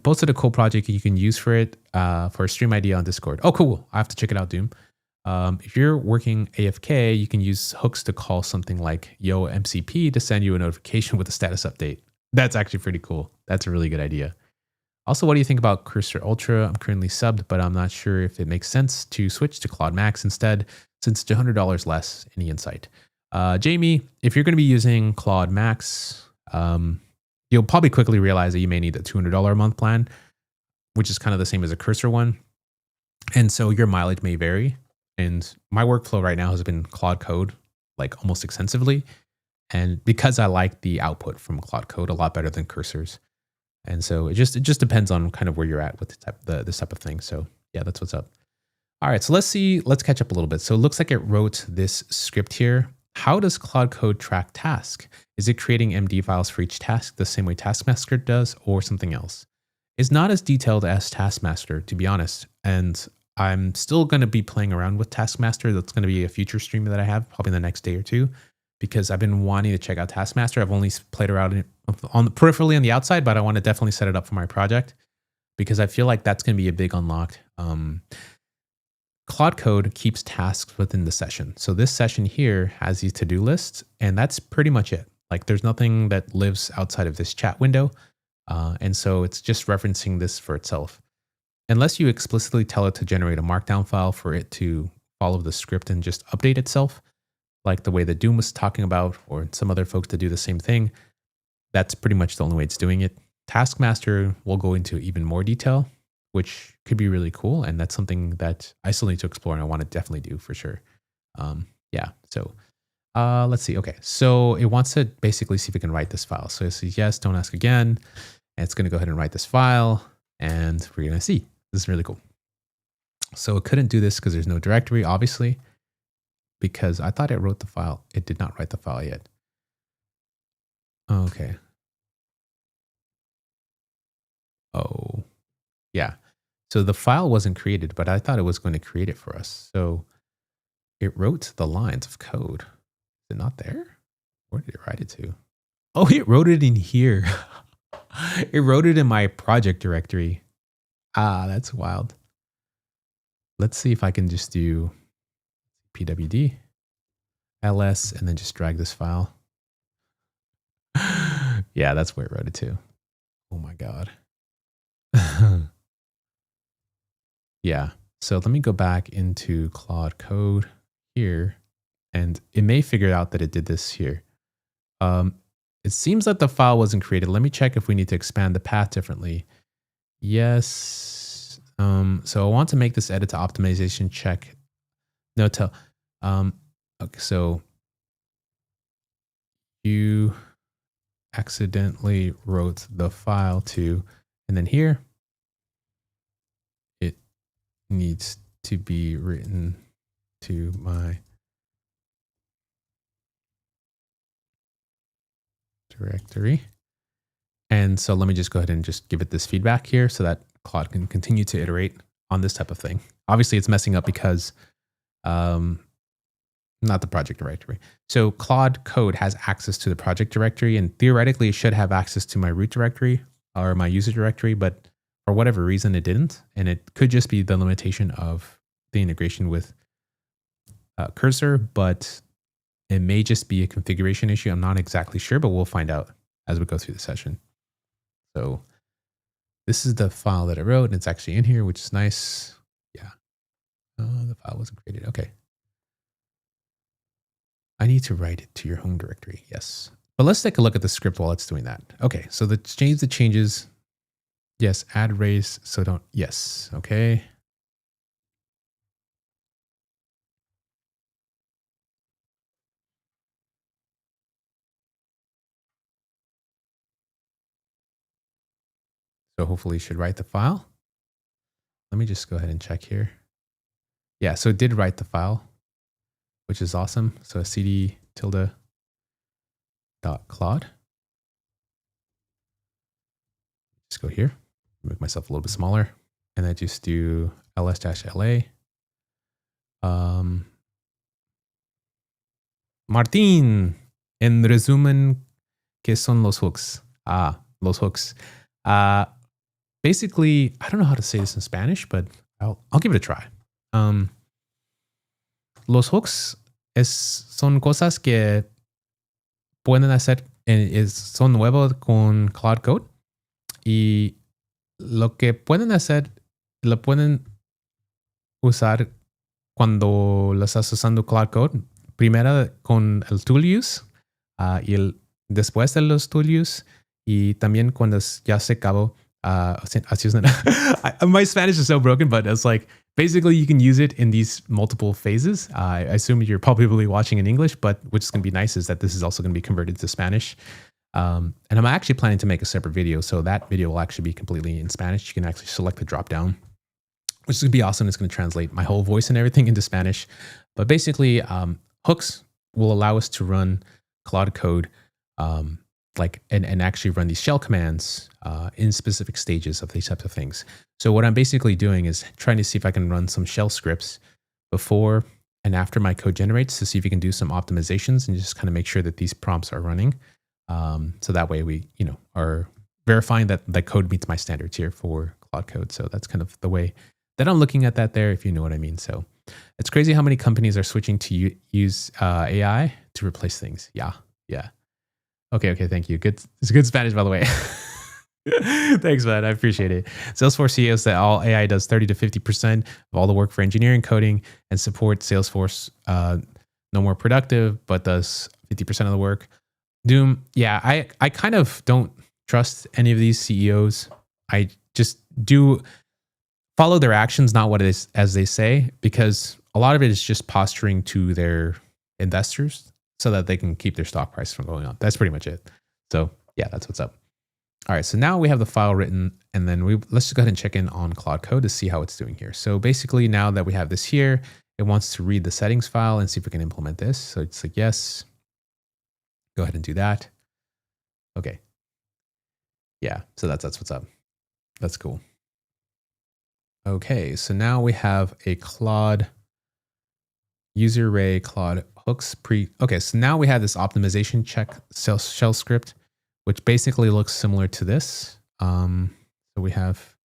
Posted a cool project you can use for it for a stream idea on Discord. Oh, cool. I have to check it out, Doom. If you're working AFK, you can use hooks to call something like Yo MCP to send you a notification with a status update. That's actually pretty cool. That's a really good idea. Also, what do you think about Cursor Ultra? I'm currently subbed, but I'm not sure if it makes sense to switch to Claude Max instead, since it's $100 less. Any insight? Jamie, if you're going to be using Claude Max, you'll probably quickly realize that you may need a $200 a month plan, which is kind of the same as a Cursor one. And so your mileage may vary. And my workflow right now has been Claude Code, like almost extensively. And because I like the output from Claude Code a lot better than Cursors. And so it just depends on kind of where you're at with this type of thing. So yeah, that's what's up. All right, so let's catch up a little bit. So it looks like it wrote this script here. How does Claude Code track task? Is it creating MD files for each task the same way Taskmaster does, or something else? It's not as detailed as Taskmaster, to be honest. And I'm still going to be playing around with Taskmaster. That's going to be a future stream that I have probably in the next day or two, because I've been wanting to check out Taskmaster. I've only played around peripherally on the outside, but I want to definitely set it up for my project because I feel like that's going to be a big unlock. Claude Code keeps tasks within the session. So this session here has these to-do lists, and that's pretty much it. Like there's nothing that lives outside of this chat window. And so it's just referencing this for itself. Unless you explicitly tell it to generate a markdown file for it to follow the script and just update itself, like the way that Doom was talking about, or some other folks to do the same thing, that's pretty much the only way it's doing it. Taskmaster will go into even more detail, which could be really cool. And that's something that I still need to explore and I want to definitely do for sure. Yeah, so let's see. Okay, so it wants to basically see if it can write this file. So it says, yes, don't ask again. And it's going to go ahead and write this file. And we're going to see. This is really cool. So it couldn't do this because there's no directory, obviously, because I thought it wrote the file. It did not write the file yet. Okay. Oh, yeah. So the file wasn't created, but I thought it was going to create it for us. So it wrote the lines of code. Is it not there? Where did it write it to? Oh, it wrote it in here. It wrote it in my project directory. Ah, that's wild. Let's see if I can just do pwd ls and then just drag this file. Yeah, that's where it wrote it to. Oh my God. Yeah. So let me go back into Claude Code here, and it may figure out that it did this here. It seems that the file wasn't created. Let me check if we need to expand the path differently. Yes. So I want to make this edit to optimization check. No, tell. Okay, so you accidentally wrote the file to, and then here it needs to be written to my directory. And so let me just go ahead and just give it this feedback here so that Claude can continue to iterate on this type of thing. Obviously, it's messing up because not the project directory. So Claude Code has access to the project directory, and theoretically it should have access to my root directory or my user directory, but for whatever reason it didn't. And it could just be the limitation of the integration with Cursor, but it may just be a configuration issue. I'm not exactly sure, but we'll find out as we go through the session. So this is the file that I wrote, and it's actually in here, which is nice. Yeah. The file wasn't created. Okay. I need to write it to your home directory. Yes. But let's take a look at the script while it's doing that. Okay. So the changes. Yes. Add raise. So don't. Yes. Okay. So hopefully you should write the file. Let me just go ahead and check here. Yeah. So it did write the file, which is awesome. So cd tilde dot Claude. Just go here, make myself a little bit smaller, and then just do ls-la. Martín, en resumen, ¿qué son los hooks? Los hooks. Basically, I don't know how to say this in Spanish, but I'll give it a try. Los hooks son cosas que pueden hacer, son nuevos con Claude Code. Y lo que pueden hacer, lo pueden usar cuando lo estás usando Claude Code. Primero con el tool use y después de los tool use. Y también cuando ya se acabó. My Spanish is so broken, but it's like basically you can use it in these multiple phases. I assume you're probably watching in English, but what's going to be nice is that this is also going to be converted to Spanish. And I'm actually planning to make a separate video. So that video will actually be completely in Spanish. You can actually select the drop down, which is going to be awesome. It's going to translate my whole voice and everything into Spanish. But basically, hooks will allow us to run Claude Code and actually run these shell commands in specific stages of these types of things. So what I'm basically doing is trying to see if I can run some shell scripts before and after my code generates to see if we can do some optimizations and just kind of make sure that these prompts are running. So that way we, are verifying that the code meets my standards here for Claude Code. So that's kind of the way that I'm looking at that there, if you know what I mean. So it's crazy how many companies are switching to use AI to replace things. Yeah. Okay. Thank you. Good. It's good Spanish, by the way. Thanks, man. I appreciate it. Salesforce CEOs that all AI does 30 to 50% of all the work for engineering, coding, and support. Salesforce no more productive, but does 50% of the work. Doom. Yeah, I kind of don't trust any of these CEOs. I just do follow their actions, not what it is as they say, because a lot of it is just posturing to their investors so that they can keep their stock price from going up. That's pretty much it. So yeah, that's what's up. All right, so now we have the file written, and then let's just go ahead and check in on Claude Code to see how it's doing here. So basically now that we have this here, it wants to read the settings file and see if we can implement this. So it's like, yes, go ahead and do that. Okay. Yeah, so that's what's up. That's cool. Okay, so now we have a Claude user array Claude hooks okay, so now we have this optimization check shell script, which basically looks similar to this. So we have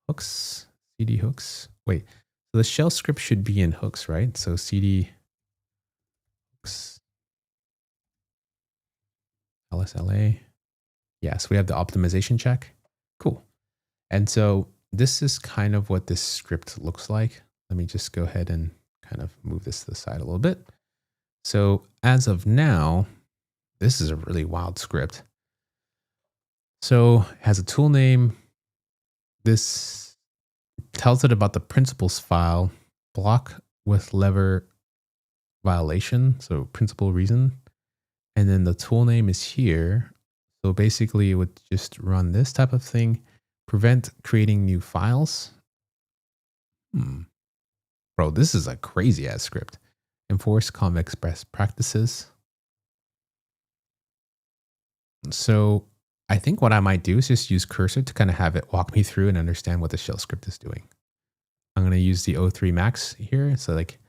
hooks, cd hooks. Wait, so the shell script should be in hooks, right? So cd hooks, lsla. Yeah, so we have the optimization check. Cool. And so this is kind of what this script looks like. Let me just go ahead and kind of move this to the side a little bit. So as of now, this is a really wild script. So it has a tool name. This tells it about the principles file, block with lever violation. So principal reason. And then the tool name is here. So basically it would just run this type of thing, prevent creating new files. Bro, this is a crazy ass script. Enforce Convex best practices. So I think what I might do is just use cursor to kind of have it walk me through and understand what the shell script is doing. I'm going to use the O3 max here. So like,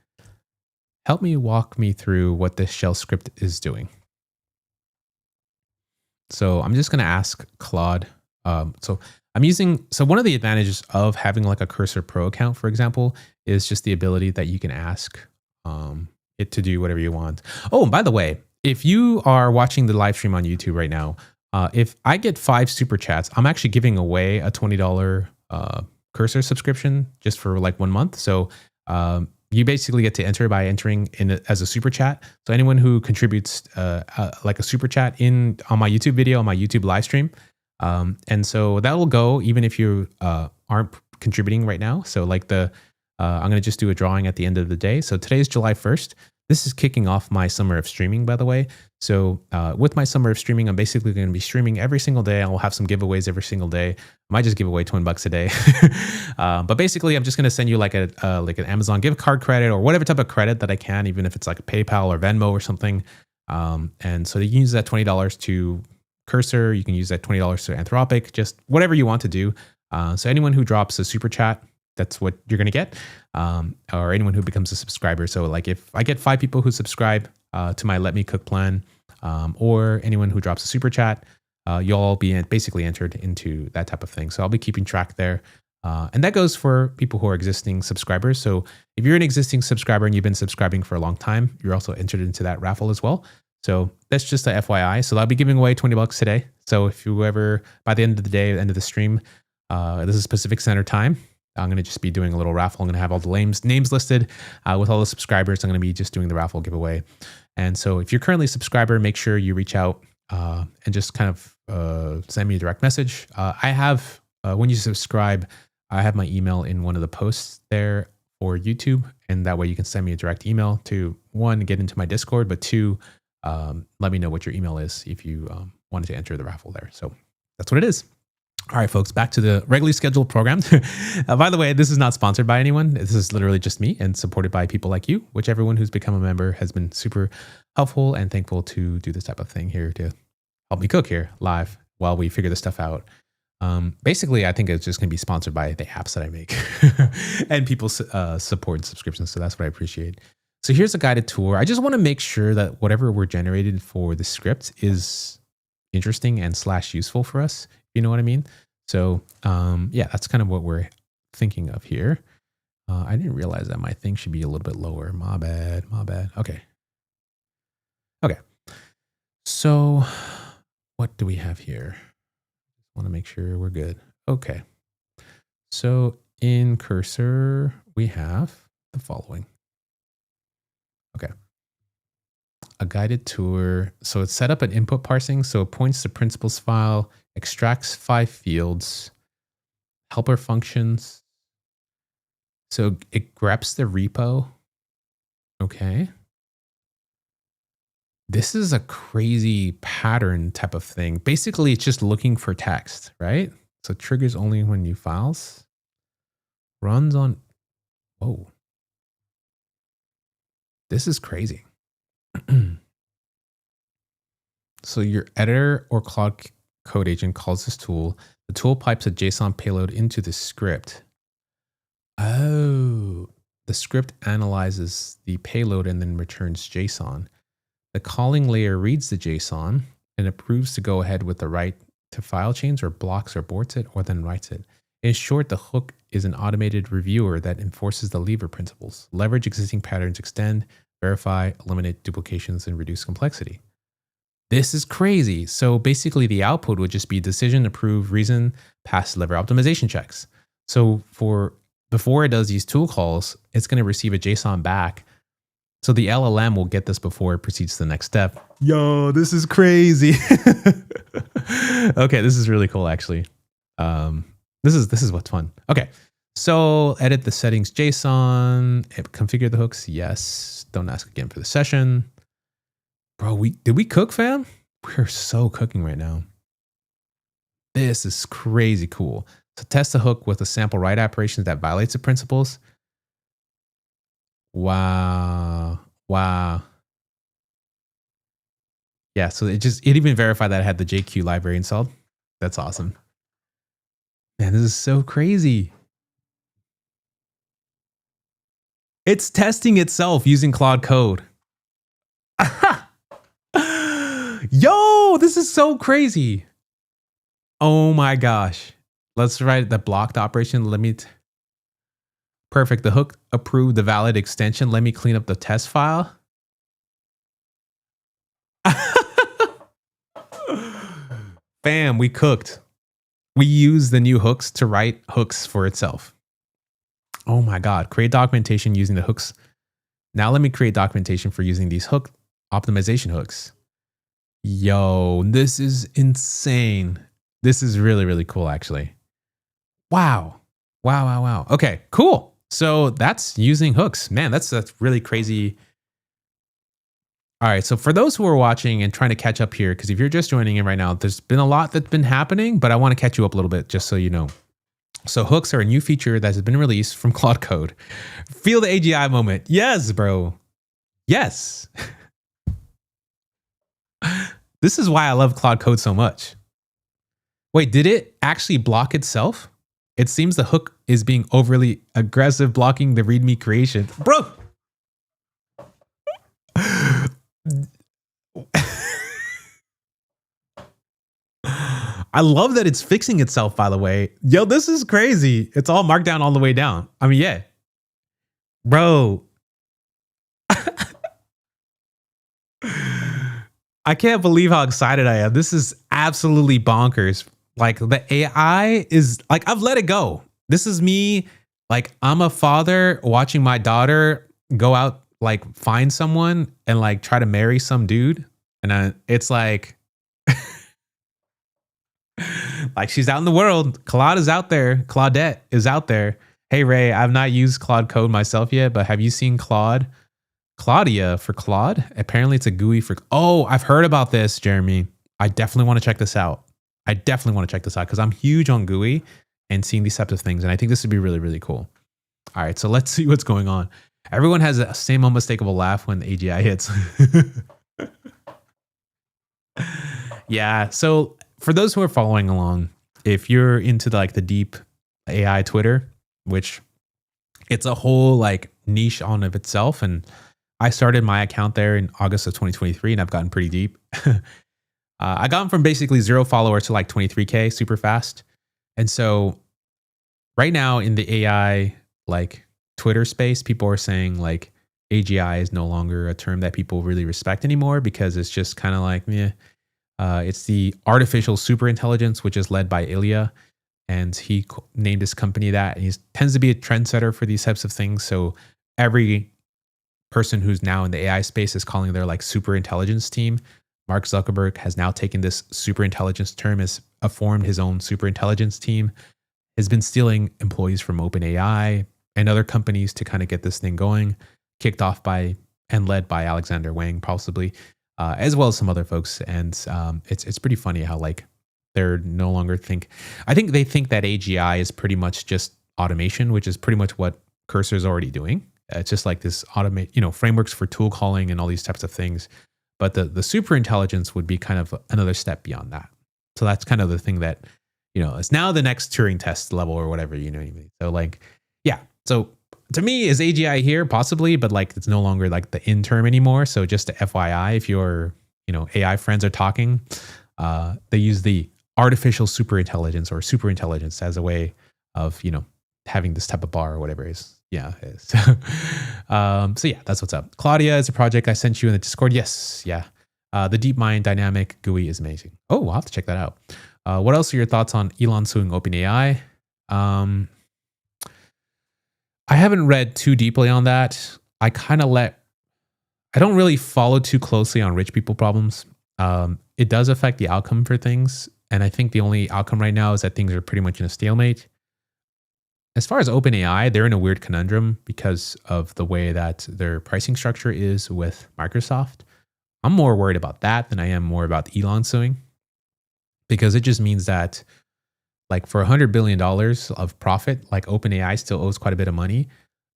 help me walk me through what this shell script is doing. So I'm just going to ask Claude. So one of the advantages of having like a Cursor Pro account, for example, is just the ability that you can ask it to do whatever you want. Oh, and by the way, if you are watching the live stream on YouTube right now, if I get 5 super chats, I'm actually giving away a $20 Cursor subscription just for like 1 month. So you basically get to enter by entering in as a super chat. So anyone who contributes like a super chat on my YouTube video, on my YouTube live stream, and so that will go even if you aren't contributing right now. So like I'm going to just do a drawing at the end of the day. So today is July 1st. This is kicking off my summer of streaming, by the way. So with my summer of streaming, I'm basically going to be streaming every single day. I will have some giveaways every single day. I might just give away $20 a day. But basically, I'm just going to send you like an Amazon gift card credit or whatever type of credit that I can, even if it's like PayPal or Venmo or something. And so you can use that $20 to Cursor. You can use that $20 to Anthropic, just whatever you want to do. So anyone who drops a super chat, that's what you're going to get, or anyone who becomes a subscriber. So like if I get 5 people who subscribe to my Let Me Cook plan, or anyone who drops a super chat, you'll all be basically entered into that type of thing. So I'll be keeping track there. And that goes for people who are existing subscribers. So if you're an existing subscriber and you've been subscribing for a long time, you're also entered into that raffle as well. So that's just a FYI. So I'll be giving away $20 today. So if you ever, by the end of the day, end of the stream, this is Pacific Standard Time, I'm going to just be doing a little raffle. I'm going to have all the names listed with all the subscribers. I'm going to be just doing the raffle giveaway. And so if you're currently a subscriber, make sure you reach out and just kind of send me a direct message. I have, when you subscribe, I have my email in one of the posts there for YouTube. And that way you can send me a direct email to, 1, get into my Discord, but 2, let me know what your email is if you wanted to enter the raffle there. So that's what it is. All right, folks, back to the regularly scheduled program. By the way, this is not sponsored by anyone. This is literally just me and supported by people like you, which everyone who's become a member has been super helpful and thankful to do this type of thing here to help me cook here live while we figure this stuff out. Basically, I think it's just going to be sponsored by the apps that I make and people's support and subscriptions. So that's what I appreciate. So here's a guided tour. I just want to make sure that whatever we're generated for the script is interesting and / useful for us. You know what I mean? So yeah, that's kind of what we're thinking of here. I didn't realize that my thing should be a little bit lower. My bad. Okay. So what do we have here? Want to make sure we're good. Okay. So in Cursor, we have the following. Okay. A guided tour. So it's set up an input parsing. So it points to principles file, extracts 5 fields, helper functions. So it greps the repo. Okay. This is a crazy pattern type of thing. Basically, it's just looking for text, right? So triggers only when new files. Runs on, whoa. This is crazy. So your editor or Claude Code agent calls this tool. The tool pipes a JSON payload into the script. Oh, the script analyzes the payload and then returns JSON. The calling layer reads the JSON and approves to go ahead with the write to file chains or blocks or aborts it or then writes it. In short, the hook is an automated reviewer that enforces the lever principles. Leverage existing patterns, extend, verify, eliminate duplications, and reduce complexity. This is crazy. So basically the output would just be decision, approve, reason, pass lever optimization checks. So before it does these tool calls, it's going to receive a JSON back. So the LLM will get this before it proceeds to the next step. Yo, this is crazy. Okay, this is really cool, actually. This is what's fun. Okay, so edit the settings JSON, configure the hooks. Yes, don't ask again for the session. Bro, did we cook, fam? We're so cooking right now. This is crazy cool. So test the hook with a sample write operations that violates the principles. Wow. Yeah, so it even verified that I had the JQ library installed. That's awesome. Man, this is so crazy. It's testing itself using Claude Code. Yo, this is so crazy. Oh my gosh. Let's write the blocked operation. Perfect. The hook approved the valid extension. Let me clean up the test file. Bam, we cooked. We use the new hooks to write hooks for itself. Oh my God. Create documentation using the hooks. Now let me create documentation for using these hook optimization hooks. Yo, this is insane. This is really, really cool, actually. Wow. Wow. Okay, cool. So that's using hooks. Man, that's really crazy. All right, so for those who are watching and trying to catch up here, because if you're just joining in right now, there's been a lot that's been happening, but I want to catch you up a little bit just so you know. So hooks are a new feature that has been released from Claude Code. Feel the AGI moment. Yes, bro. Yes. This is why I love Claude Code so much. Wait, did it actually block itself? It seems the hook is being overly aggressive, blocking the README creation. Bro! I love that it's fixing itself, by the way. Yo, this is crazy. It's all marked down all the way down. I mean, yeah. Bro. I can't believe how excited I am. This is absolutely bonkers. Like the AI is like, I've let it go. This is me. Like I'm a father watching my daughter go out, like find someone and like try to marry some dude. And it's like, like she's out in the world. Claude is out there. Claudette is out there. Hey, Ray, I've not used Claude Code myself yet, but have you seen Claude? Claudia for Claude? Apparently it's a GUI for... Oh, I've heard about this, Jeremy. I definitely want to check this out. Because I'm huge on GUI and seeing these types of things. And I think this would be really, really cool. All right, so let's see what's going on. Everyone has the same unmistakable laugh when the AGI hits. Yeah, so for those who are following along, if you're into the deep AI Twitter, which it's a whole like niche on of itself, and I started my account there in August of 2023, and I've gotten pretty deep. I got from basically 0 followers to like 23K super fast. And so right now in the AI like Twitter space, people are saying like AGI is no longer a term that people really respect anymore because it's just kind of like, meh. It's the artificial superintelligence, which is led by Ilya, and he named his company that. And he tends to be a trendsetter for these types of things. So every person who's now in the AI space is calling their like superintelligence team. Mark Zuckerberg has now taken this superintelligence term, has formed his own superintelligence team, has been stealing employees from OpenAI and other companies to kind of get this thing going, kicked off by and led by Alexander Wang, possibly. As well as some other folks. And it's pretty funny how like they're no longer I think they think that AGI is pretty much just automation, which is pretty much what Cursor is already doing. It's just like this frameworks for tool calling and all these types of things. But the super intelligence would be kind of another step beyond that. So that's kind of the thing that, it's now the next Turing test level or whatever, you know what I mean? So like, yeah. So to me, is AGI here? Possibly, but like it's no longer like the in term anymore. So just to FYI, if your AI friends are talking, they use the artificial superintelligence or superintelligence as a way of having this type of bar or whatever it is. Yeah, it is. So yeah, that's what's up. Claudia is a project I sent you in the Discord. Yes, yeah. The DeepMind dynamic GUI is amazing. Oh, I'll have to check that out. What else are your thoughts on Elon suing OpenAI? I haven't read too deeply on that. I don't really follow too closely on rich people problems. It does affect the outcome for things. And I think the only outcome right now is that things are pretty much in a stalemate. As far as OpenAI, they're in a weird conundrum because of the way that their pricing structure is with Microsoft. I'm more worried about that than I am more about Elon suing, because it just means that like for $100 billion of profit, like OpenAI still owes quite a bit of money.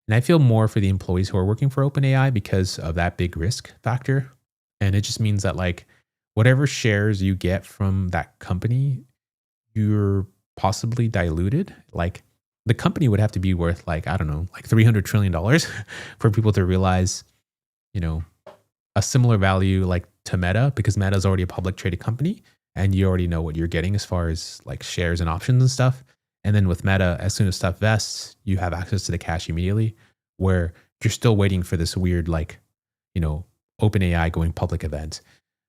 And I feel more for the employees who are working for OpenAI because of that big risk factor. And it just means that like whatever shares you get from that company you're possibly diluted. Like the company would have to be worth like, I don't know, like $300 trillion for people to realize, you know, a similar value like to Meta, because Meta is already a public traded company and you already know what you're getting as far as like shares and options and stuff. And then with Meta, as soon as stuff vests, you have access to the cash immediately, where you're still waiting for this weird, like, you know, OpenAI going public event,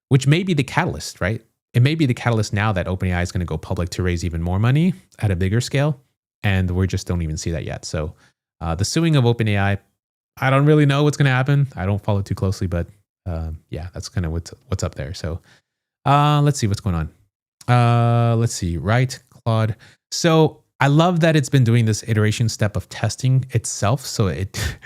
which may be the catalyst, right? It may be the catalyst now that OpenAI is going to go public to raise even more money at a bigger scale. And we just don't even see that yet. So the suing of OpenAI, I don't really know what's going to happen. I don't follow too closely, but yeah, that's kind of what's up there. So let's see what's going on. Let's see, right, Claude. So I love that it's been doing this iteration step of testing itself. So it,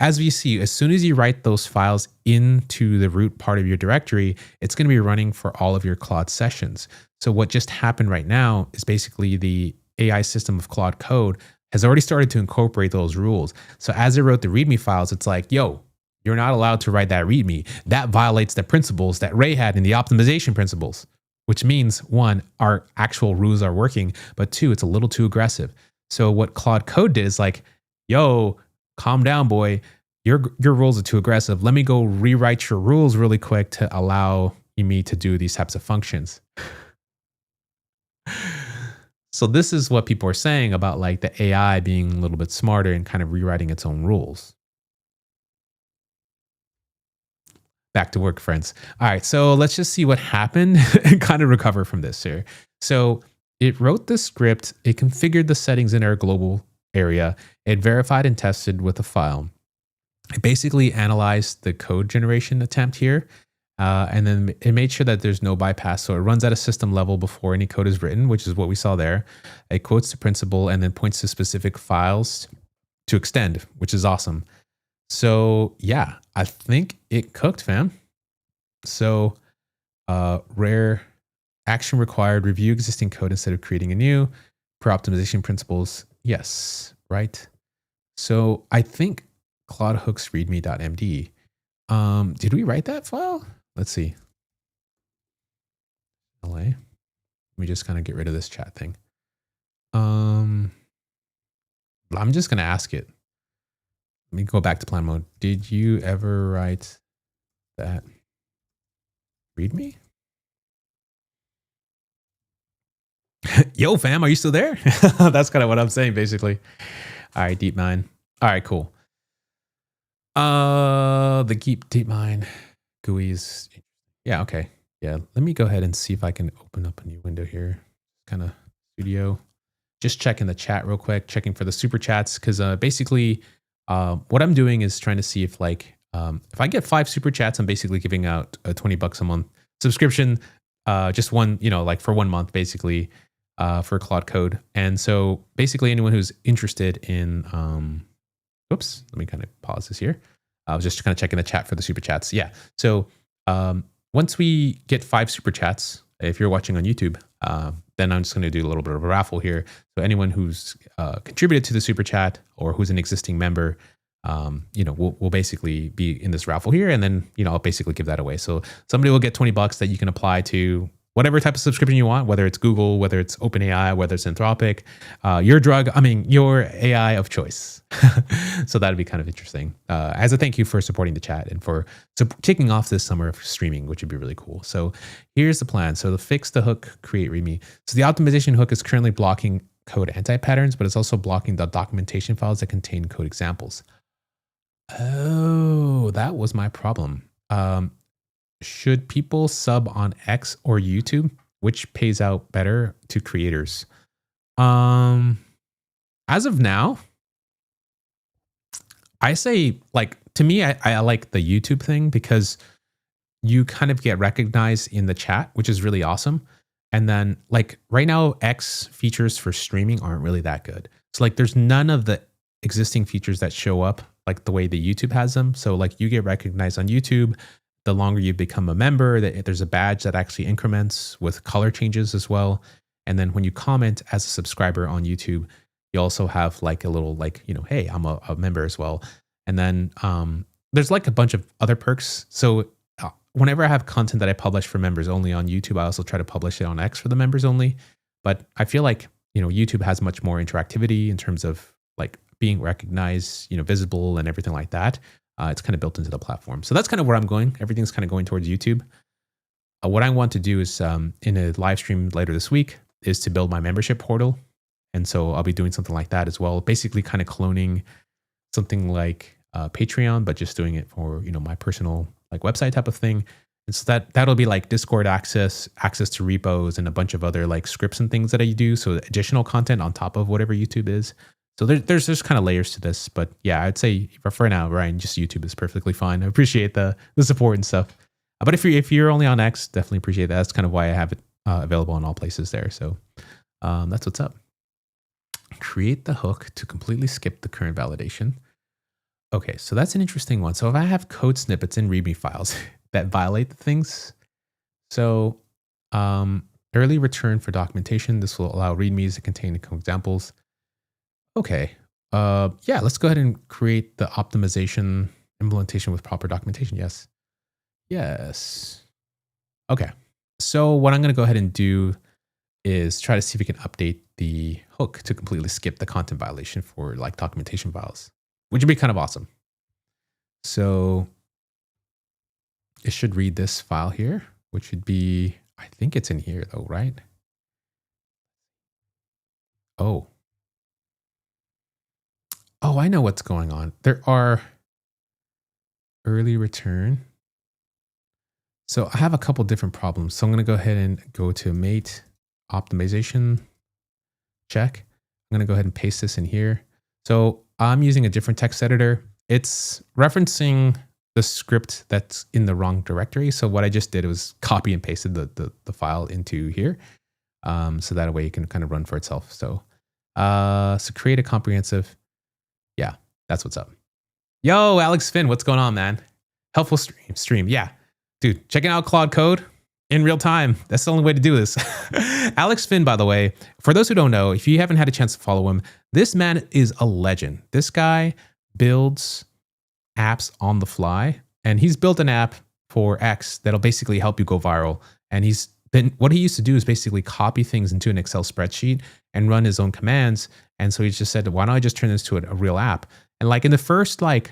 as we see, as soon as you write those files into the root part of your directory, it's going to be running for all of your Claude sessions. So what just happened right now is basically the AI system of Claude Code has already started to incorporate those rules. So as it wrote the README files, it's like, yo, you're not allowed to write that README. That violates the principles that Ray had in the optimization principles, which means one, our actual rules are working, but two, it's a little too aggressive. So what Claude Code did is like, yo, calm down, boy. Your rules are too aggressive. Let me go rewrite your rules really quick to allow me to do these types of functions. So this is what people are saying about like the AI being a little bit smarter and kind of rewriting its own rules. Back to work, friends. All right, so let's just see what happened and kind of recover from this here. So it wrote the script, it configured the settings in our global area, it verified and tested with a file. It basically analyzed the code generation attempt here, and then it made sure that there's no bypass. So it runs at a system level before any code is written, which is what we saw there. It quotes the principle and then points to specific files to extend, which is awesome. So yeah, I think it cooked, fam. So rare action required, review existing code instead of creating a new, per optimization principles. Yes, right. So I think Claude Hooks readme.md. Did we write that file? Let's see. LA. Let me just kind of get rid of this chat thing. I'm just going to ask it. Let me go back to plan mode. Did you ever write that readme? Yo, fam, are you still there? That's kind of what I'm saying, basically. All right, DeepMind. All right, cool. The DeepMind GUIs. Yeah, okay. Yeah, let me go ahead and see if I can open up a new window here. Kind of studio. Just checking the chat real quick, checking for the super chats, because basically what I'm doing is trying to see if like, if I get 5 super chats, I'm basically giving out a $20 a month subscription, just one, you know, like for 1 month, basically, for Claude Code. And so basically anyone who's interested in, oops, let me kind of pause this here. I was just kind of checking the chat for the super chats. Yeah. So once we get 5 super chats, if you're watching on YouTube, then I'm just going to do a little bit of a raffle here. So anyone who's contributed to the super chat or who's an existing member, you know, we'll basically be in this raffle here, and then, you know, I'll basically give that away. So somebody will get $20 that you can apply to whatever type of subscription you want, whether it's Google, whether it's OpenAI, whether it's Anthropic, your AI of choice. So that'd be kind of interesting. As a thank you for supporting the chat and for kicking off this summer of streaming, which would be really cool. So here's the plan. So to fix the hook, create README. So the optimization hook is currently blocking code anti-patterns, but it's also blocking the documentation files that contain code examples. Oh, that was my problem. Should people sub on X or YouTube? Which pays out better to creators? As of now, I say, like, to me, I like the YouTube thing because you kind of get recognized in the chat, which is really awesome. And then like right now, X features for streaming aren't really that good. So like there's none of the existing features that show up like the way the YouTube has them. So like you get recognized on YouTube. The longer you become a member, there's a badge that actually increments with color changes as well. And then when you comment as a subscriber on YouTube, you also have like a little like, you know, hey, I'm a member as well. And then there's like a bunch of other perks. So whenever I have content that I publish for members only on YouTube, I also try to publish it on X for the members only. But I feel like, YouTube has much more interactivity in terms of like being recognized, visible and everything like that. It's kind of built into the platform. So that's kind of where I'm going. Everything's kind of going towards YouTube. What I want to do is in a live stream later this week is to build my membership portal. And so I'll be doing something like that as well. Basically kind of cloning something like Patreon, but just doing it for, my personal like website type of thing. And so that'll be like Discord access to repos and a bunch of other like scripts and things that I do. So additional content on top of whatever YouTube is. So there's just kind of layers to this, but yeah, I'd say for now, Ryan, just YouTube is perfectly fine. I appreciate the support and stuff. But if you're only on X, definitely appreciate that. That's kind of why I have it available in all places there. So that's what's up. Create the hook to completely skip the current validation. Okay, so that's an interesting one. So if I have code snippets in README files that violate the things, so early return for documentation. This will allow READMEs to contain examples. Okay, yeah, let's go ahead and create the optimization implementation with proper documentation. Yes. Okay, so what I'm going to go ahead and do is try to see if we can update the hook to completely skip the content violation for like documentation files, which would be kind of awesome. So it should read this file here, which would be, I think it's in here though, right? Oh, I know what's going on. There are early return. So I have a couple different problems. So I'm going to go ahead and go to mate optimization check. I'm going to go ahead and paste this in here. So I'm using a different text editor. It's referencing the script that's in the wrong directory. So what I just did was copy and pasted the file into here. So that way it can kind of run for itself. So, so create a comprehensive. Yeah, that's what's up. Yo, Alex Finn, what's going on, man? Helpful stream. Yeah, dude, checking out Claude Code in real time. That's the only way to do this. Alex Finn, by the way, for those who don't know, if you haven't had a chance to follow him, this man is a legend. This guy builds apps on the fly, and he's built an app for X that'll basically help you go viral. And what he used to do is basically copy things into an Excel spreadsheet and run his own commands. And so he just said, why don't I just turn this to a real app? And like in the first like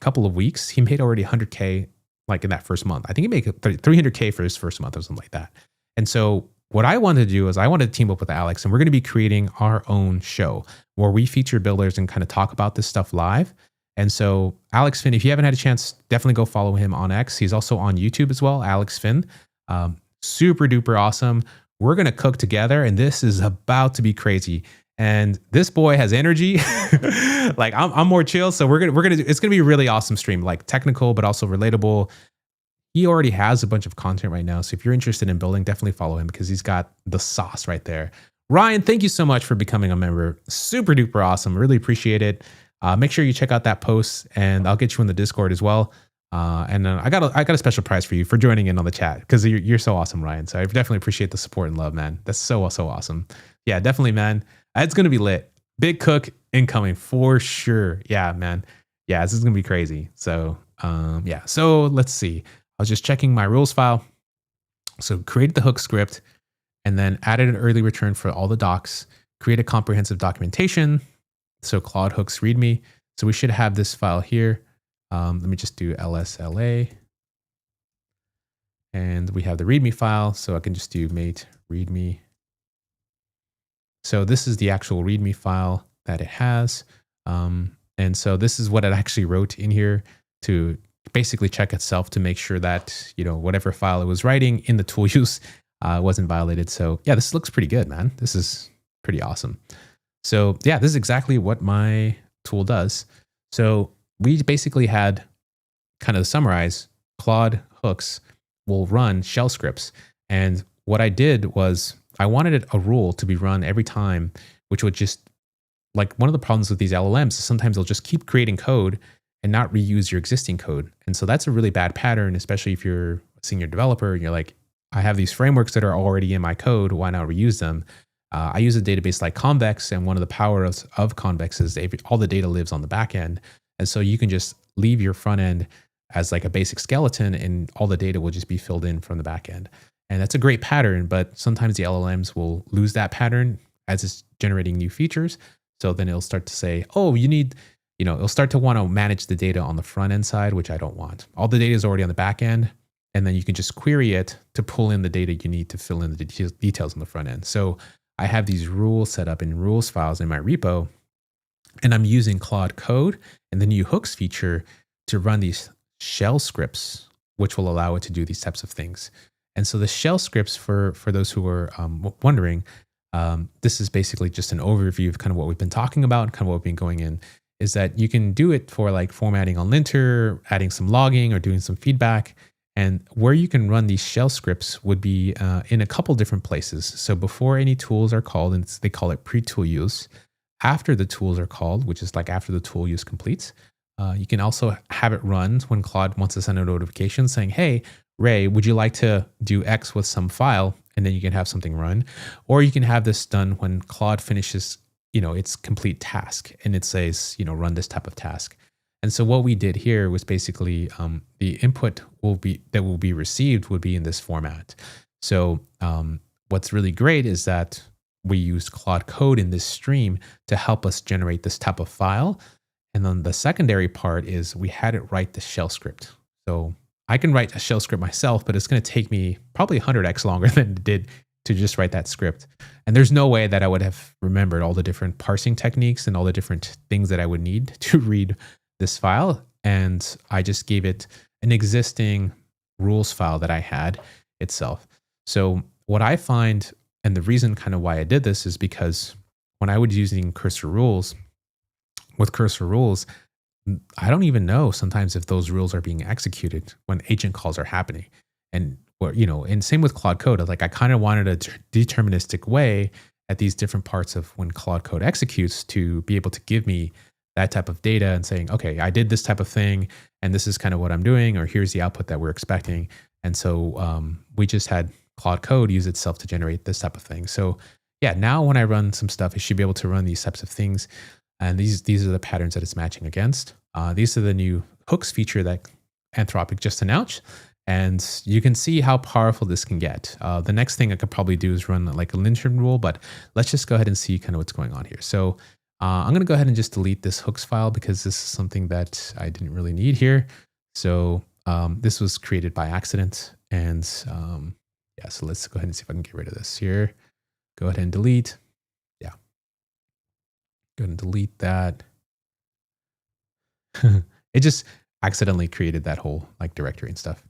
couple of weeks, he made already 100K like in that first month. I think he made 300K for his first month or something like that. And so what I wanted to do is I wanted to team up with Alex, and we're going to be creating our own show where we feature builders and kind of talk about this stuff live. And so Alex Finn, if you haven't had a chance, definitely go follow him on X. He's also on YouTube as well, Alex Finn. Super duper awesome. We're going to cook together, and this is about to be crazy. And this boy has energy. Like I'm more chill. So it's going to be a really awesome stream, like technical, but also relatable. He already has a bunch of content right now. So if you're interested in building, definitely follow him because he's got the sauce right there. Ryan, thank you so much for becoming a member. Super duper awesome. Really appreciate it. Make sure you check out that post, and I'll get you in the Discord as well. And I got a special prize for you for joining in on the chat because you're so awesome, Ryan. So I definitely appreciate the support and love, man. That's so awesome. Yeah, definitely, man. It's gonna be lit. Big cook incoming for sure. Yeah, man. Yeah, this is gonna be crazy. So yeah. So let's see. I was just checking my rules file. So created the hook script, and then added an early return for all the docs. Create a comprehensive documentation. So Claude Hooks README. So we should have this file here. Let me just do lsla. And we have the README file. So I can just do mate README. So this is the actual README file that it has. And so this is what it actually wrote in here to basically check itself to make sure that, whatever file it was writing in the tool use wasn't violated. So yeah, this looks pretty good, man. This is pretty awesome. So yeah, this is exactly what my tool does. So we basically had kind of summarize Claude Hooks will run shell scripts. And what I did was I wanted a rule to be run every time, which would just, like, one of the problems with these LLMs is sometimes they'll just keep creating code and not reuse your existing code. And so that's a really bad pattern, especially if you're a senior developer and you're like, I have these frameworks that are already in my code. Why not reuse them? I use a database like Convex, and one of the powers of Convex is all the data lives on the back end. And so you can just leave your front end as like a basic skeleton, and all the data will just be filled in from the back end. And that's a great pattern, but sometimes the LLMs will lose that pattern as it's generating new features. So then it'll start to say, oh, you need, it'll start to want to manage the data on the front end side, which I don't want. All the data is already on the back end. And then you can just query it to pull in the data you need to fill in the details on the front end. So I have these rules set up in rules files in my repo, and I'm using Claude Code and the new hooks feature to run these shell scripts, which will allow it to do these types of things. And so the shell scripts, for those who are wondering, this is basically just an overview of kind of what we've been talking about and kind of what we've been going in, is that you can do it for like formatting on linter, adding some logging or doing some feedback. And where you can run these shell scripts would be in a couple different places. So before any tools are called, and they call it pre-tool use. After the tools are called, which is like after the tool use completes, you can also have it run when Claude wants to send a notification saying, hey, Ray, would you like to do X with some file? And then you can have something run. Or you can have this done when Claude finishes, its complete task and it says, run this type of task. And so what we did here was basically the input will be received would be in this format. So what's really great is that we used Claude Code in this stream to help us generate this type of file. And then the secondary part is we had it write the shell script. So I can write a shell script myself, but it's going to take me probably 100x longer than it did to just write that script. And there's no way that I would have remembered all the different parsing techniques and all the different things that I would need to read this file. And I just gave it an existing rules file that I had itself. So what I find, and the reason kind of why I did this, is because when I was using cursor rules, with cursor rules, I don't even know sometimes if those rules are being executed when agent calls are happening. And and same with Claude Code. Like I kind of wanted a deterministic way at these different parts of when Claude Code executes to be able to give me that type of data and saying, okay, I did this type of thing, and this is kind of what I'm doing, or here's the output that we're expecting. And so we just had Claude Code use itself to generate this type of thing. So yeah, now when I run some stuff, it should be able to run these types of things. And these are the patterns that it's matching against. These are the new hooks feature that Anthropic just announced. And you can see how powerful this can get. The next thing I could probably do is run like a linter rule, but let's just go ahead and see kind of what's going on here. So I'm going to go ahead and just delete this hooks file because this is something that I didn't really need here. So this was created by accident. And yeah, so let's go ahead and see if I can get rid of this here. Go ahead and delete. Yeah. Go ahead and delete that. It just accidentally created that whole like directory and stuff.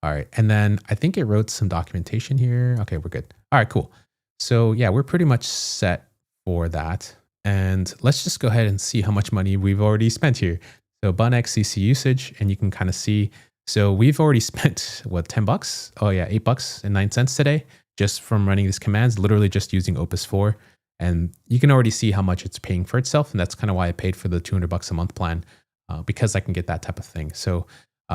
All right. And then I think it wrote some documentation here. Okay, we're good. All right, cool. So yeah, we're pretty much set for that. And let's just go ahead and see how much money we've already spent here. So bunx CC usage, and you can kind of see, so we've already spent what, 10 bucks? Oh yeah, $8.09 today just from running these commands, literally just using Opus 4. And you can already see how much it's paying for itself. And that's kind of why I paid for the $200 a month plan, because I can get that type of thing. So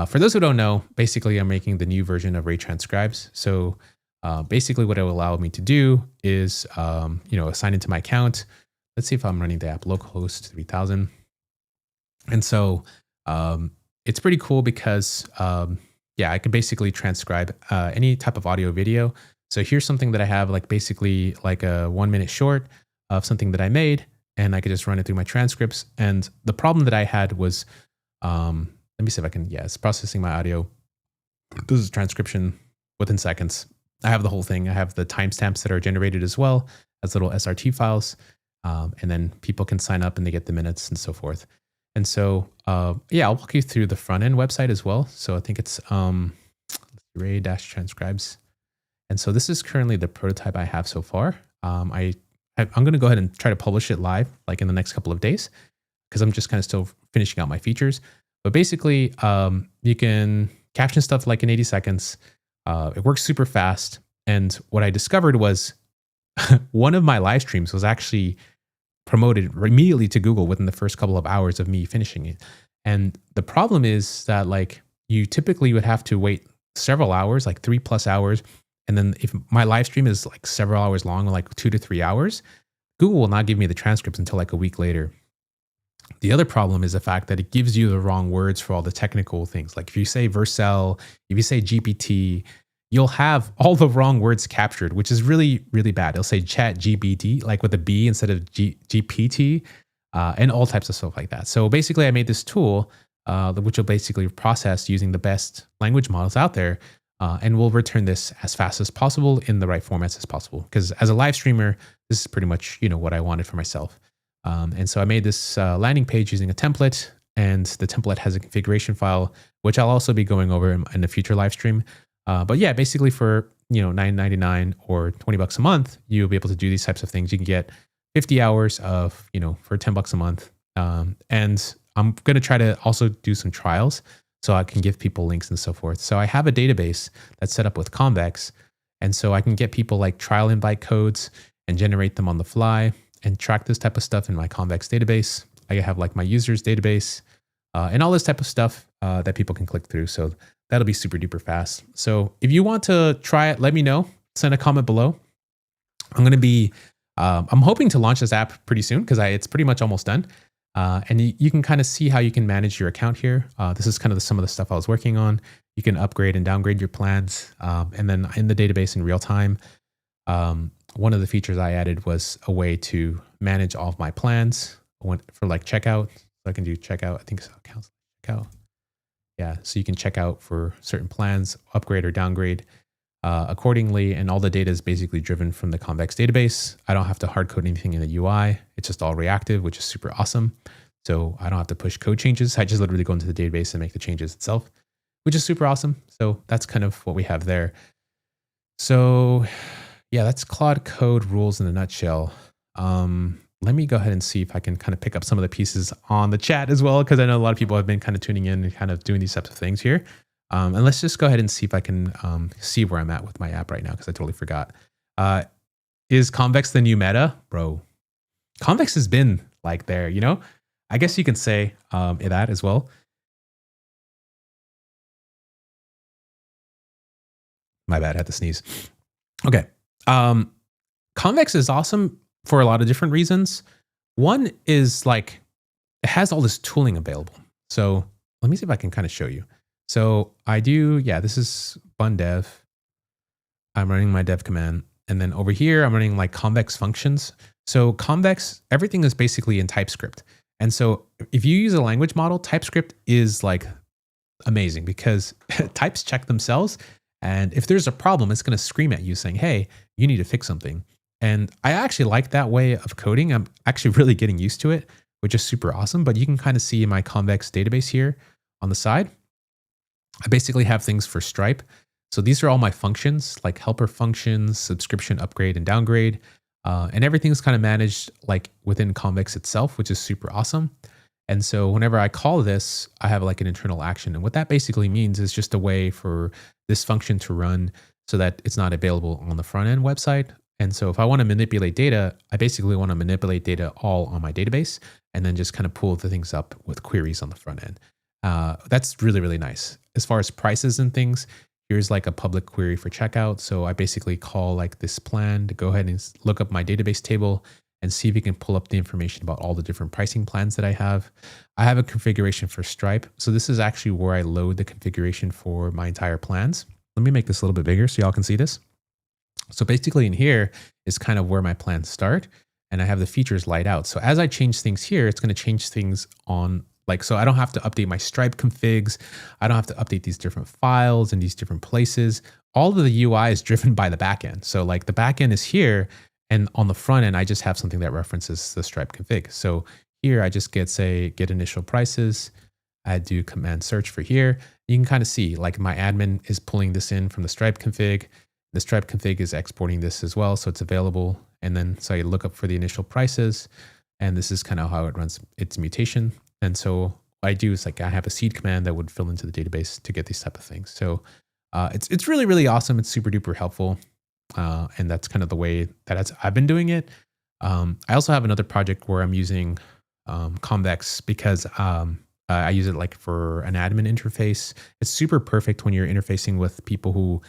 for those who don't know, basically I'm making the new version of Ray Transcribes. So basically what it will allow me to do is, assign into my account. Let's see if I'm running the app localhost 3000. And so it's pretty cool because, I can basically transcribe any type of audio video. So here's something that I have, like basically like a 1 minute short of something that I made, and I could just run it through my transcripts. And the problem that I had was, let me see if I can, it's processing my audio. This is transcription within seconds. I have the whole thing. I have the timestamps that are generated as well as little SRT files. And then people can sign up and they get the minutes and so forth. And so, I'll walk you through the front end website as well. So I think it's Ray-Transcribes. And so this is currently the prototype I have so far. I'm going to go ahead and try to publish it live, like in the next couple of days, because I'm just kind of still finishing out my features. But basically, you can caption stuff like in 80 seconds. It works super fast. And what I discovered was one of my live streams was actually promoted immediately to Google within the first couple of hours of me finishing it. And the problem is that like you typically would have to wait several hours, like 3+ hours. And then if my live stream is like several hours long, like 2 to 3 hours, Google will not give me the transcripts until like a week later. The other problem is the fact that it gives you the wrong words for all the technical things. Like if you say Vercel, if you say GPT, you'll have all the wrong words captured, which is really, really bad. It'll say chat GPT, like with a B instead of GPT, and all types of stuff like that. So basically I made this tool, which will basically process using the best language models out there, and we'll return this as fast as possible in the right formats as possible. Because as a live streamer, this is pretty much, what I wanted for myself. And so I made this landing page using a template, and the template has a configuration file, which I'll also be going over in a future live stream. But yeah, basically for $9.99 or $20 a month, you'll be able to do these types of things. You can get 50 hours of for $10 a month, and I'm going to try to also do some trials so I can give people links and so forth. So I have a database that's set up with Convex, and so I can get people like trial invite codes and generate them on the fly and track this type of stuff in my Convex database. I have like my users database and all this type of stuff that people can click through. So that'll be super duper fast. So if you want to try it, let me know. Send a comment below. I'm hoping to launch this app pretty soon because it's pretty much almost done. And you can kind of see how you can manage your account here. This is kind of some of the stuff I was working on. You can upgrade and downgrade your plans. And then in the database in real time, one of the features I added was a way to manage all of my plans for like checkout. So I can do checkout. I think so. Checkout. Yeah. So you can check out for certain plans, upgrade or downgrade accordingly. And all the data is basically driven from the Convex database. I don't have to hard code anything in the UI. It's just all reactive, which is super awesome. So I don't have to push code changes. I just literally go into the database and make the changes itself, which is super awesome. So that's kind of what we have there. So yeah, that's Claude Code rules in a nutshell. Let me go ahead and see if I can kind of pick up some of the pieces on the chat as well, because I know a lot of people have been kind of tuning in and kind of doing these types of things here. And let's just go ahead and see if I can see where I'm at with my app right now, because I totally forgot. Is Convex the new meta? Bro, Convex has been like there, I guess you can say that as well. My bad, I had to sneeze. Okay. Convex is awesome for a lot of different reasons. One is like, it has all this tooling available. So let me see if I can kind of show you. So I do, this is bun dev. I'm running my dev command. And then over here, I'm running like Convex functions. So Convex, everything is basically in TypeScript. And so if you use a language model, TypeScript is like amazing because types check themselves. And if there's a problem, it's going to scream at you saying, hey, you need to fix something. And I actually like that way of coding. I'm actually really getting used to it, which is super awesome. But you can kind of see in my Convex database here on the side, I basically have things for Stripe. So these are all my functions, like helper functions, subscription upgrade and downgrade. And everything's kind of managed like within Convex itself, which is super awesome. And so whenever I call this, I have like an internal action. And what that basically means is just a way for this function to run so that it's not available on the front end website. And so if I want to manipulate data, I basically want to manipulate data all on my database and then just kind of pull the things up with queries on the front end. That's really, really nice. As far as prices and things, here's like a public query for checkout. So I basically call like this plan to go ahead and look up my database table and see if you can pull up the information about all the different pricing plans that I have. I have a configuration for Stripe. So this is actually where I load the configuration for my entire plans. Let me make this a little bit bigger so y'all can see this. So basically in here is kind of where my plans start, and I have the features light out. So as I change things here, it's going to change things on so I don't have to update my Stripe configs. I don't have to update these different files in these different places. All of the UI is driven by the backend. So like the backend is here, and on the front end, I just have something that references the Stripe config. So here I just get initial prices. I do command search for here. You can kind of see like my admin is pulling this in from the Stripe config. The Stripe config is exporting this as well, so it's available. And then so I look up for the initial prices, and this is kind of how it runs its mutation. And so what I do is like I have a seed command that would fill into the database to get these type of things. So it's really, really awesome. It's super duper helpful. And that's kind of the way that I've been doing it. I also have another project where I'm using Convex because I use it like for an admin interface. It's super perfect when you're interfacing with people who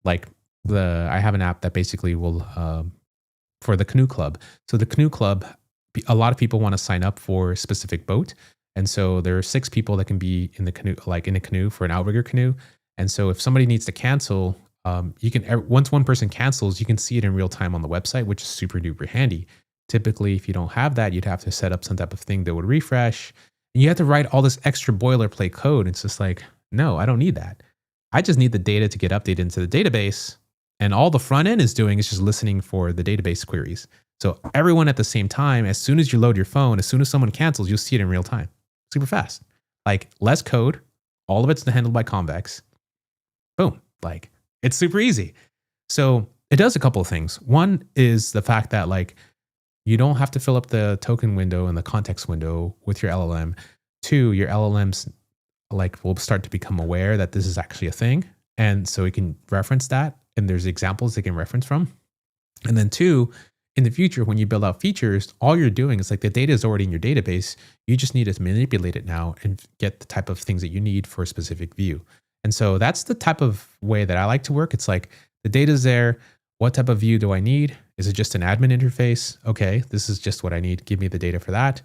I have an app that basically will, for the canoe club. So the canoe club, a lot of people want to sign up for a specific boat. And so there are 6 people that can be in the canoe, like in a canoe for an outrigger canoe. And so if somebody needs to cancel, You can, once one person cancels, you can see it in real time on the website, which is super duper handy. Typically, if you don't have that, you'd have to set up some type of thing that would refresh. And you have to write all this extra boilerplate code. It's just like, no, I don't need that. I just need the data to get updated into the database. And all the front end is doing is just listening for the database queries. So everyone at the same time, as soon as you load your phone, as soon as someone cancels, you'll see it in real time. Super fast. Like less code. All of it's handled by Convex. Boom. Like it's super easy. So it does a couple of things. One is the fact that like you don't have to fill up the token window and the context window with your LLM. Two, your LLMs like will start to become aware that this is actually a thing. And so it can reference that. And there's examples they can reference from. And then two, in the future, when you build out features, all you're doing is like the data is already in your database. You just need to manipulate it now and get the type of things that you need for a specific view. And so that's the type of way that I like to work. It's like the data's there. What type of view do I need? Is it just an admin interface? Okay, this is just what I need. Give me the data for that.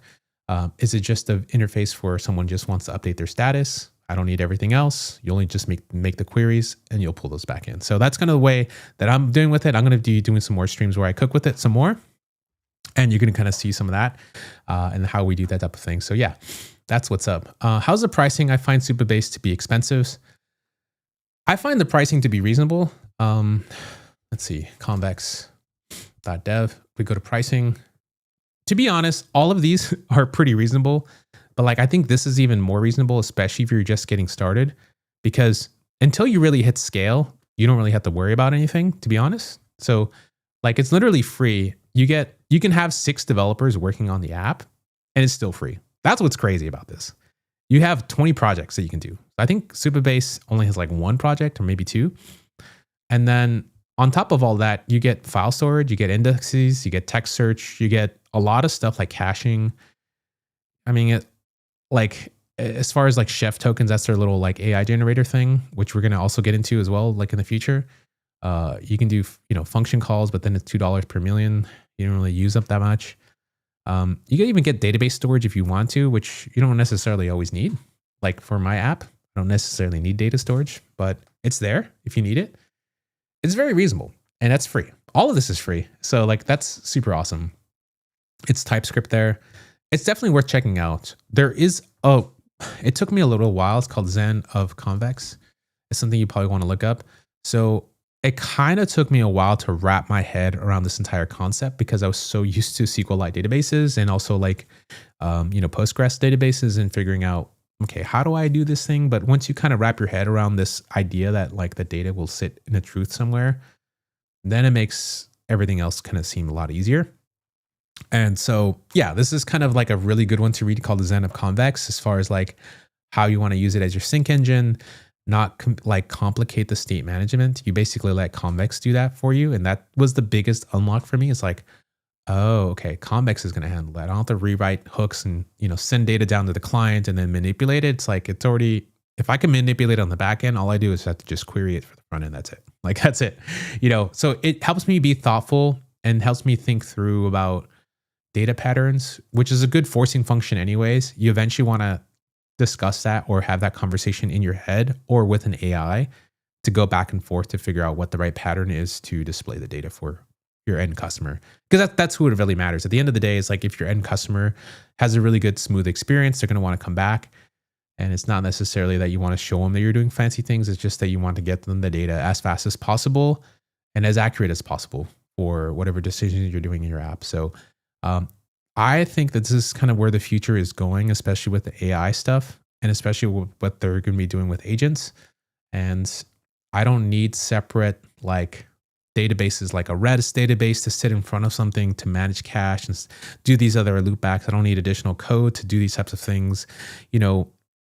Is it just an interface for someone just wants to update their status? I don't need everything else. You only just make the queries and you'll pull those back in. So that's kind of the way that I'm doing with it. I'm going to be doing some more streams where I cook with it some more. And you're going to kind of see some of that and how we do that type of thing. So yeah, that's what's up. How's the pricing? I find Supabase to be expensive. I find the pricing to be reasonable. Let's see, convex.dev. We go to pricing. To be honest, all of these are pretty reasonable. But like, I think this is even more reasonable, especially if you're just getting started, because until you really hit scale, you don't really have to worry about anything, to be honest. So like, it's literally free. You can have 6 developers working on the app and it's still free. That's what's crazy about this. You have 20 projects that you can do. I think Supabase only has like 1 project or maybe 2. And then on top of all that, you get file storage, you get indexes, you get text search, you get a lot of stuff like caching. I mean, like as far as like chef tokens, that's their little like AI generator thing, which we're going to also get into as well, like in the future. You can do, function calls, but then it's $2 per million. You don't really use up that much. You can even get database storage if you want to, which you don't necessarily always need. Like for my app, I don't necessarily need data storage, but it's there if you need it. It's very reasonable and that's free. All of this is free. So like, that's super awesome. It's TypeScript there. It's definitely worth checking out. It took me a little while. It's called Zen of Convex. It's something you probably want to look up. So it kind of took me a while to wrap my head around this entire concept because I was so used to SQLite databases and also like, Postgres databases and figuring out, okay, how do I do this thing? But once you kind of wrap your head around this idea that like the data will sit in a truth somewhere, then it makes everything else kind of seem a lot easier. And so, yeah, this is kind of like a really good one to read called the Zen of Convex as far as like how you want to use it as your sync engine, not complicate the state management. You basically let Convex do that for you. And that was the biggest unlock for me. It's like, oh, okay, Convex is going to handle that. I don't have to rewrite hooks and, send data down to the client and then manipulate it. It's like, it's already, if I can manipulate on the back end, all I do is have to just query it for the front end. That's it. Like, that's it. So it helps me be thoughtful and helps me think through about data patterns, which is a good forcing function anyways. You eventually want to discuss that or have that conversation in your head or with an AI to go back and forth to figure out what the right pattern is to display the data for your end customer. Because that's who it really matters. At the end of the day, it's like if your end customer has a really good, smooth experience, they're going to want to come back. And it's not necessarily that you want to show them that you're doing fancy things. It's just that you want to get them the data as fast as possible and as accurate as possible for whatever decisions you're doing in your app. So I think that this is kind of where the future is going, especially with the AI stuff and especially with what they're going to be doing with agents. And I don't need separate like databases like a Redis database to sit in front of something to manage cache and do these other loopbacks. I don't need additional code to do these types of things.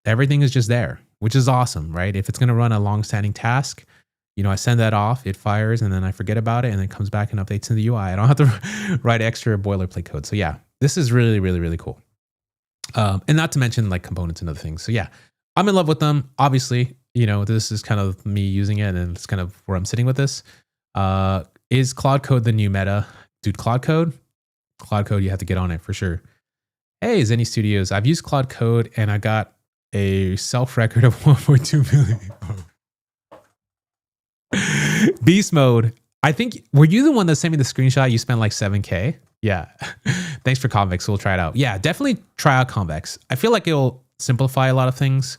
Everything is just there, which is awesome, right? If it's going to run a long-standing task, I send that off, it fires, and then I forget about it, and then it comes back and updates in the UI. I don't have to write extra boilerplate code. So yeah, this is really, really, really cool. And not to mention like components and other things. So yeah, I'm in love with them. Obviously, this is kind of me using it, and it's kind of where I'm sitting with this. Is Claude Code the new meta? Dude, Claude Code, you have to get on it for sure. Hey, Zenny Studios. I've used Claude Code, and I got a self record of 1.2 million. beast mode. I think, were you the one that sent me the screenshot? You spent like 7K. Yeah. Thanks for Convex. We'll try it out. Yeah, definitely try out Convex. I feel like it'll simplify a lot of things.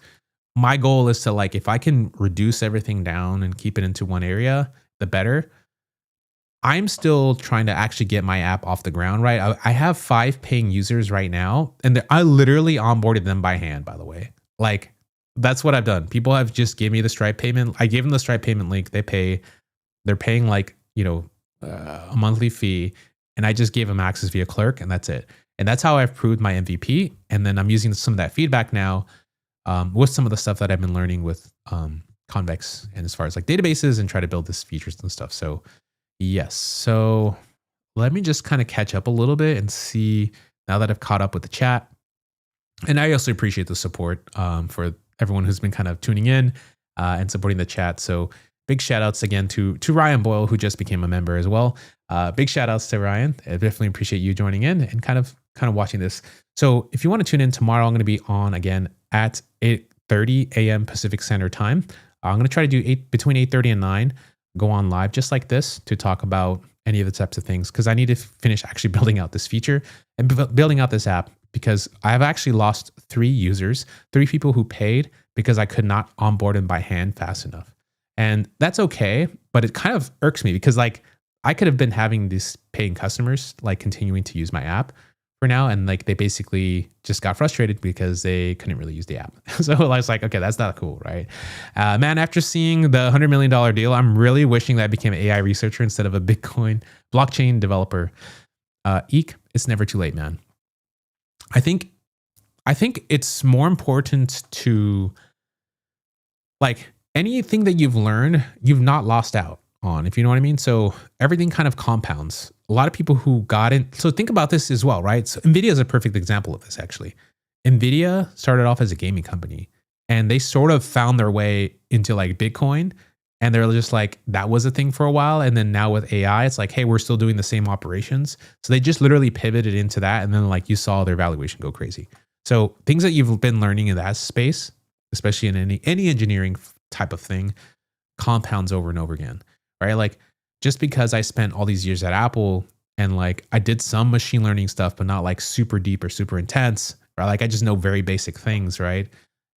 My goal is to like, if I can reduce everything down and keep it into one area, the better. I'm still trying to actually get my app off the ground, right? I have 5 paying users right now, and I literally onboarded them by hand, by the way. Like, that's what I've done. People have just gave me the Stripe payment. I gave them the Stripe payment link. They're paying like, a monthly fee, and I just gave them access via Clerk, and that's it. And that's how I've proved my MVP. And then I'm using some of that feedback now with some of the stuff that I've been learning with Convex, and as far as like databases, and try to build these features and stuff. So yes. So let me just kind of catch up a little bit and see, now that I've caught up with the chat. And I also appreciate the support for everyone who's been kind of tuning in and supporting the chat. So big shout outs again to Ryan Boyle, who just became a member as well. Big shout outs to Ryan. I definitely appreciate you joining in and kind of watching this. So if you want to tune in tomorrow, I'm going to be on again at 8:30 a.m. Pacific Standard Time. I'm going to try to do between 8:30 and 9, go on live just like this to talk about any of the types of things, because I need to finish actually building out this feature and building out this app, because I've actually lost 3 users, 3 people who paid because I could not onboard them by hand fast enough. And that's okay, but it kind of irks me because like I could have been having these paying customers like continuing to use my app for now, and like they basically just got frustrated because they couldn't really use the app. So I was like, okay, that's not cool, right? Man, after seeing the $100 million deal, I'm really wishing that I became an AI researcher instead of a Bitcoin blockchain developer. Eek, it's never too late, man. I think it's more important to like anything that you've learned, you've not lost out on, if you know what I mean. So everything kind of compounds. A lot of people who got in. So think about this as well, right? So NVIDIA is a perfect example of this, actually. NVIDIA started off as a gaming company, and they sort of found their way into like Bitcoin, and they're just like, that was a thing for a while. And then now with AI, it's like, hey, we're still doing the same operations. So they just literally pivoted into that. And then like you saw their valuation go crazy. So things that you've been learning in that space, especially in any engineering type of thing, compounds over and over again, right? Like just because I spent all these years at Apple and like I did some machine learning stuff, but not like super deep or super intense, right? Like I just know very basic things, right?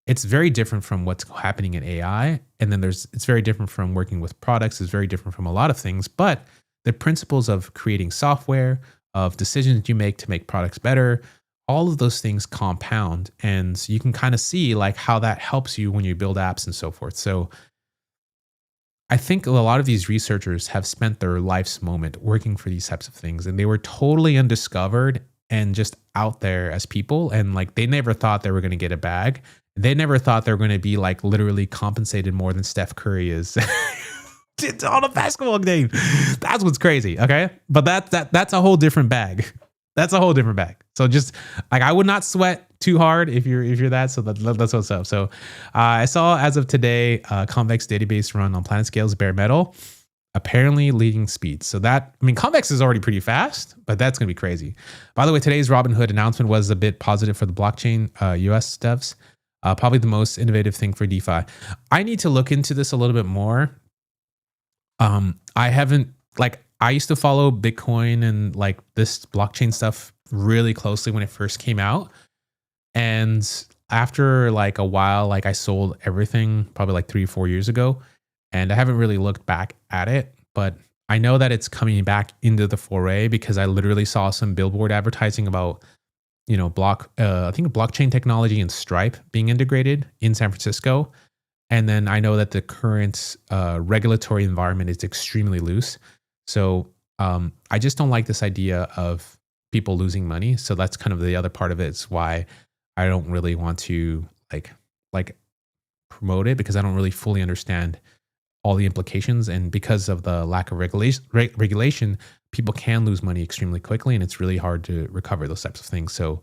It's very different from what's happening in AI. And then it's very different from working with products. It's very different from a lot of things, but the principles of creating software, of decisions you make to make products better, all of those things compound. And you can kind of see like how that helps you when you build apps and so forth. So I think a lot of these researchers have spent their life's moment working for these types of things, and they were totally undiscovered and just out there as people. And like, they never thought they were going to get a bag. They never thought they were going to be like literally compensated more than Steph Curry is on a basketball game. That's what's crazy. Okay. But that's a whole different bag. That's a whole different bag. So just like, I would not sweat too hard if you're that. So that's what's up. So I saw as of today, Convex database run on PlanetScale's bare metal, apparently leading speed. So Convex is already pretty fast, but that's going to be crazy. By the way, today's Robinhood announcement was a bit positive for the blockchain US devs. Probably the most innovative thing for DeFi. I need to look into this a little bit more. I used to follow Bitcoin and like this blockchain stuff really closely when it first came out. And after like a while, like I sold everything probably like 3 or 4 years ago, and I haven't really looked back at it, but I know that it's coming back into the foray because I literally saw some billboard advertising about, I think blockchain technology and Stripe being integrated in San Francisco. And then I know that the current regulatory environment is extremely loose. So I just don't like this idea of people losing money. So that's kind of the other part of it. It's why I don't really want to like promote it, because I don't really fully understand all the implications. And because of the lack of regulation, people can lose money extremely quickly, and it's really hard to recover those types of things. So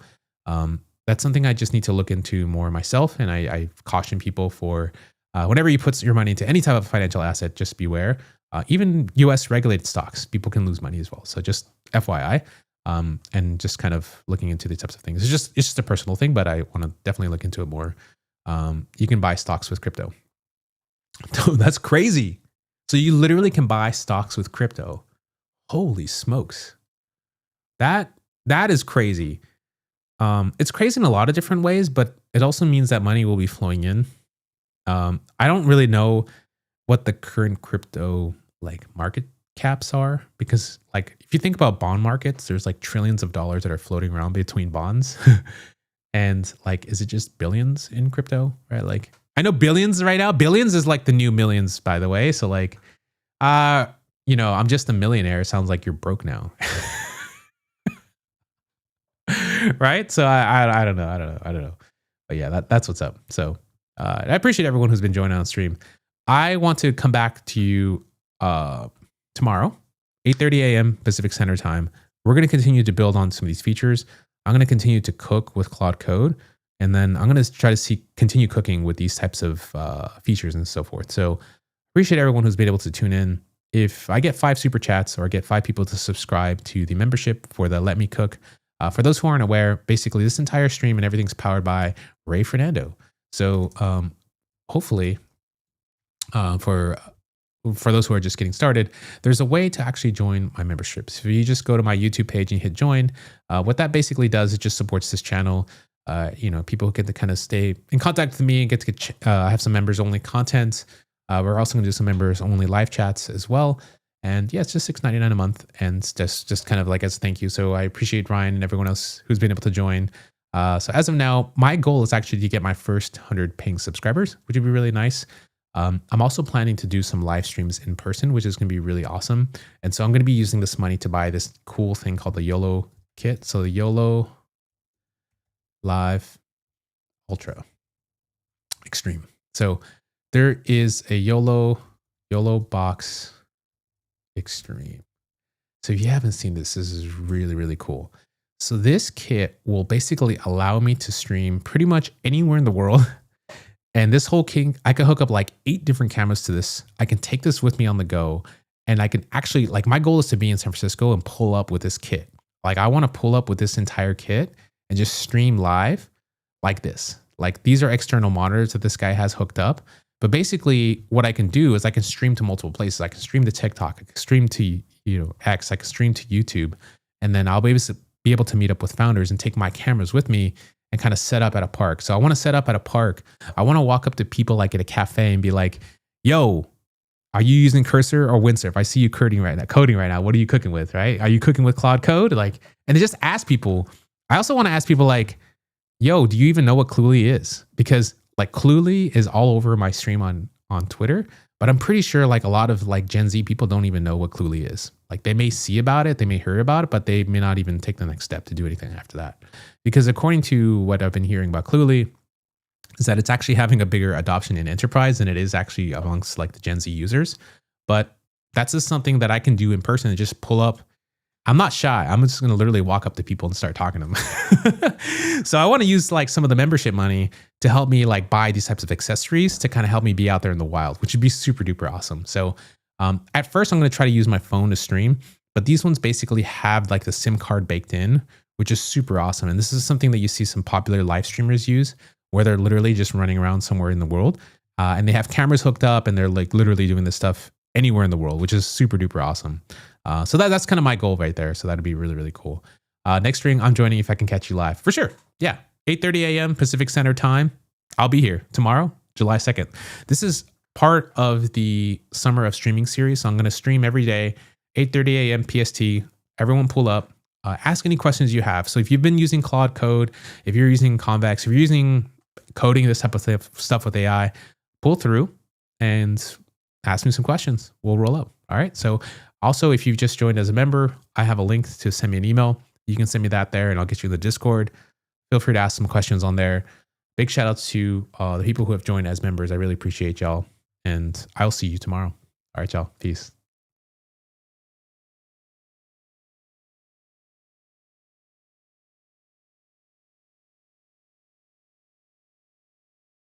that's something I just need to look into more myself. And I caution people for whenever you put your money into any type of financial asset, just beware. Even US regulated stocks, people can lose money as well. So just FYI, and just kind of looking into these types of things. It's just a personal thing, but I want to definitely look into it more. You can buy stocks with crypto. That's crazy. So you literally can buy stocks with crypto. Holy smokes. That is crazy. It's crazy in a lot of different ways, but it also means that money will be flowing in. I don't really know what the current crypto like market caps are, because like if you think about bond markets, there's like trillions of dollars that are floating around between bonds. And like, is it just billions in crypto, right? Like I know billions right now. Billions is like the new millions, by the way. So like, I'm just a millionaire. Sounds like you're broke now. Right? So I don't know. I don't know. But yeah, that's what's up. So I appreciate everyone who's been joining on stream. I want to come back to you tomorrow, 8:30 a.m. Pacific Standard Time. We're going to continue to build on some of these features. I'm going to continue to cook with Claude Code, and then I'm going to try to continue cooking with these types of features and so forth. So appreciate everyone who's been able to tune in. If I get 5 super chats or I get 5 people to subscribe to the membership for the Let Me Cook, for those who aren't aware, basically this entire stream and everything's powered by Fernando. So hopefully, for those who are just getting started, there's a way to actually join my membership. So if you just go to my YouTube page and hit join, what that basically does, it just supports this channel. People get to kind of stay in contact with me and get to have some members only content. We're also going to do some members only live chats as well. And yeah, it's just $6.99 a month, and it's just kind of like as a thank you. So I appreciate Ryan and everyone else who's been able to join. So as of now, my goal is actually to get my first 100 paying subscribers, which would be really nice. I'm also planning to do some live streams in person, which is going to be really awesome. And so I'm going to be using this money to buy this cool thing called the YOLO kit. So the YOLO Live Ultra Extreme. So there is a YOLO box Extreme. So if you haven't seen this is really, really cool. So this kit will basically allow me to stream pretty much anywhere in the world. And this whole king, I can hook up like 8 different cameras to this. I can take this with me on the go. And I can actually, like, my goal is to be in San Francisco and pull up with this kit. Like I want to pull up with this entire kit and just stream live like this. Like these are external monitors that this guy has hooked up. But basically what I can do is I can stream to multiple places. I can stream to TikTok, I can stream to X, I can stream to YouTube. And then I'll be able to meet up with founders and take my cameras with me and kind of set up at a park. So I want to set up at a park. I want to walk up to people like at a cafe and be like, yo, are you using Cursor or Windsurf? I see you coding right now. What are you cooking with, right? Are you cooking with Claude Code? Like, and just ask people. I also want to ask people like, yo, do you even know what Cluely is? Because like Cluely is all over my stream on Twitter, but I'm pretty sure like a lot of like Gen Z people don't even know what Cluely is. Like they may see about it, they may hear about it, but they may not even take the next step to do anything after that. Because according to what I've been hearing about Cluely, is that it's actually having a bigger adoption in enterprise than it is actually amongst like the Gen Z users. But that's just something that I can do in person and just pull up. I'm not shy. I'm just going to literally walk up to people and start talking to them. So I want to use like some of the membership money to help me like buy these types of accessories to kind of help me be out there in the wild, which would be super duper awesome. So at first I'm going to try to use my phone to stream, but these ones basically have like the SIM card baked in, which is super awesome. And this is something that you see some popular live streamers use, where they're literally just running around somewhere in the world and they have cameras hooked up and they're like literally doing this stuff anywhere in the world, which is super duper awesome. So that's kind of my goal right there. So that'd be really, really cool. Next stream, I'm joining if I can catch you live. For sure. Yeah. 8:30 a.m. Pacific Standard Time. I'll be here tomorrow, July 2nd. This is part of the Summer of Streaming series. So I'm going to stream every day, 8:30 a.m. PST. Everyone pull up. Ask any questions you have. So if you've been using Claude Code, if you're using Convex, if you're using coding, this type of stuff with AI, pull through and ask me some questions. We'll roll up. All right. So also, if you've just joined as a member, I have a link to send me an email. You can send me that there and I'll get you in the Discord. Feel free to ask some questions on there. Big shout outs to the people who have joined as members. I really appreciate y'all. And I'll see you tomorrow. All right, y'all. Peace.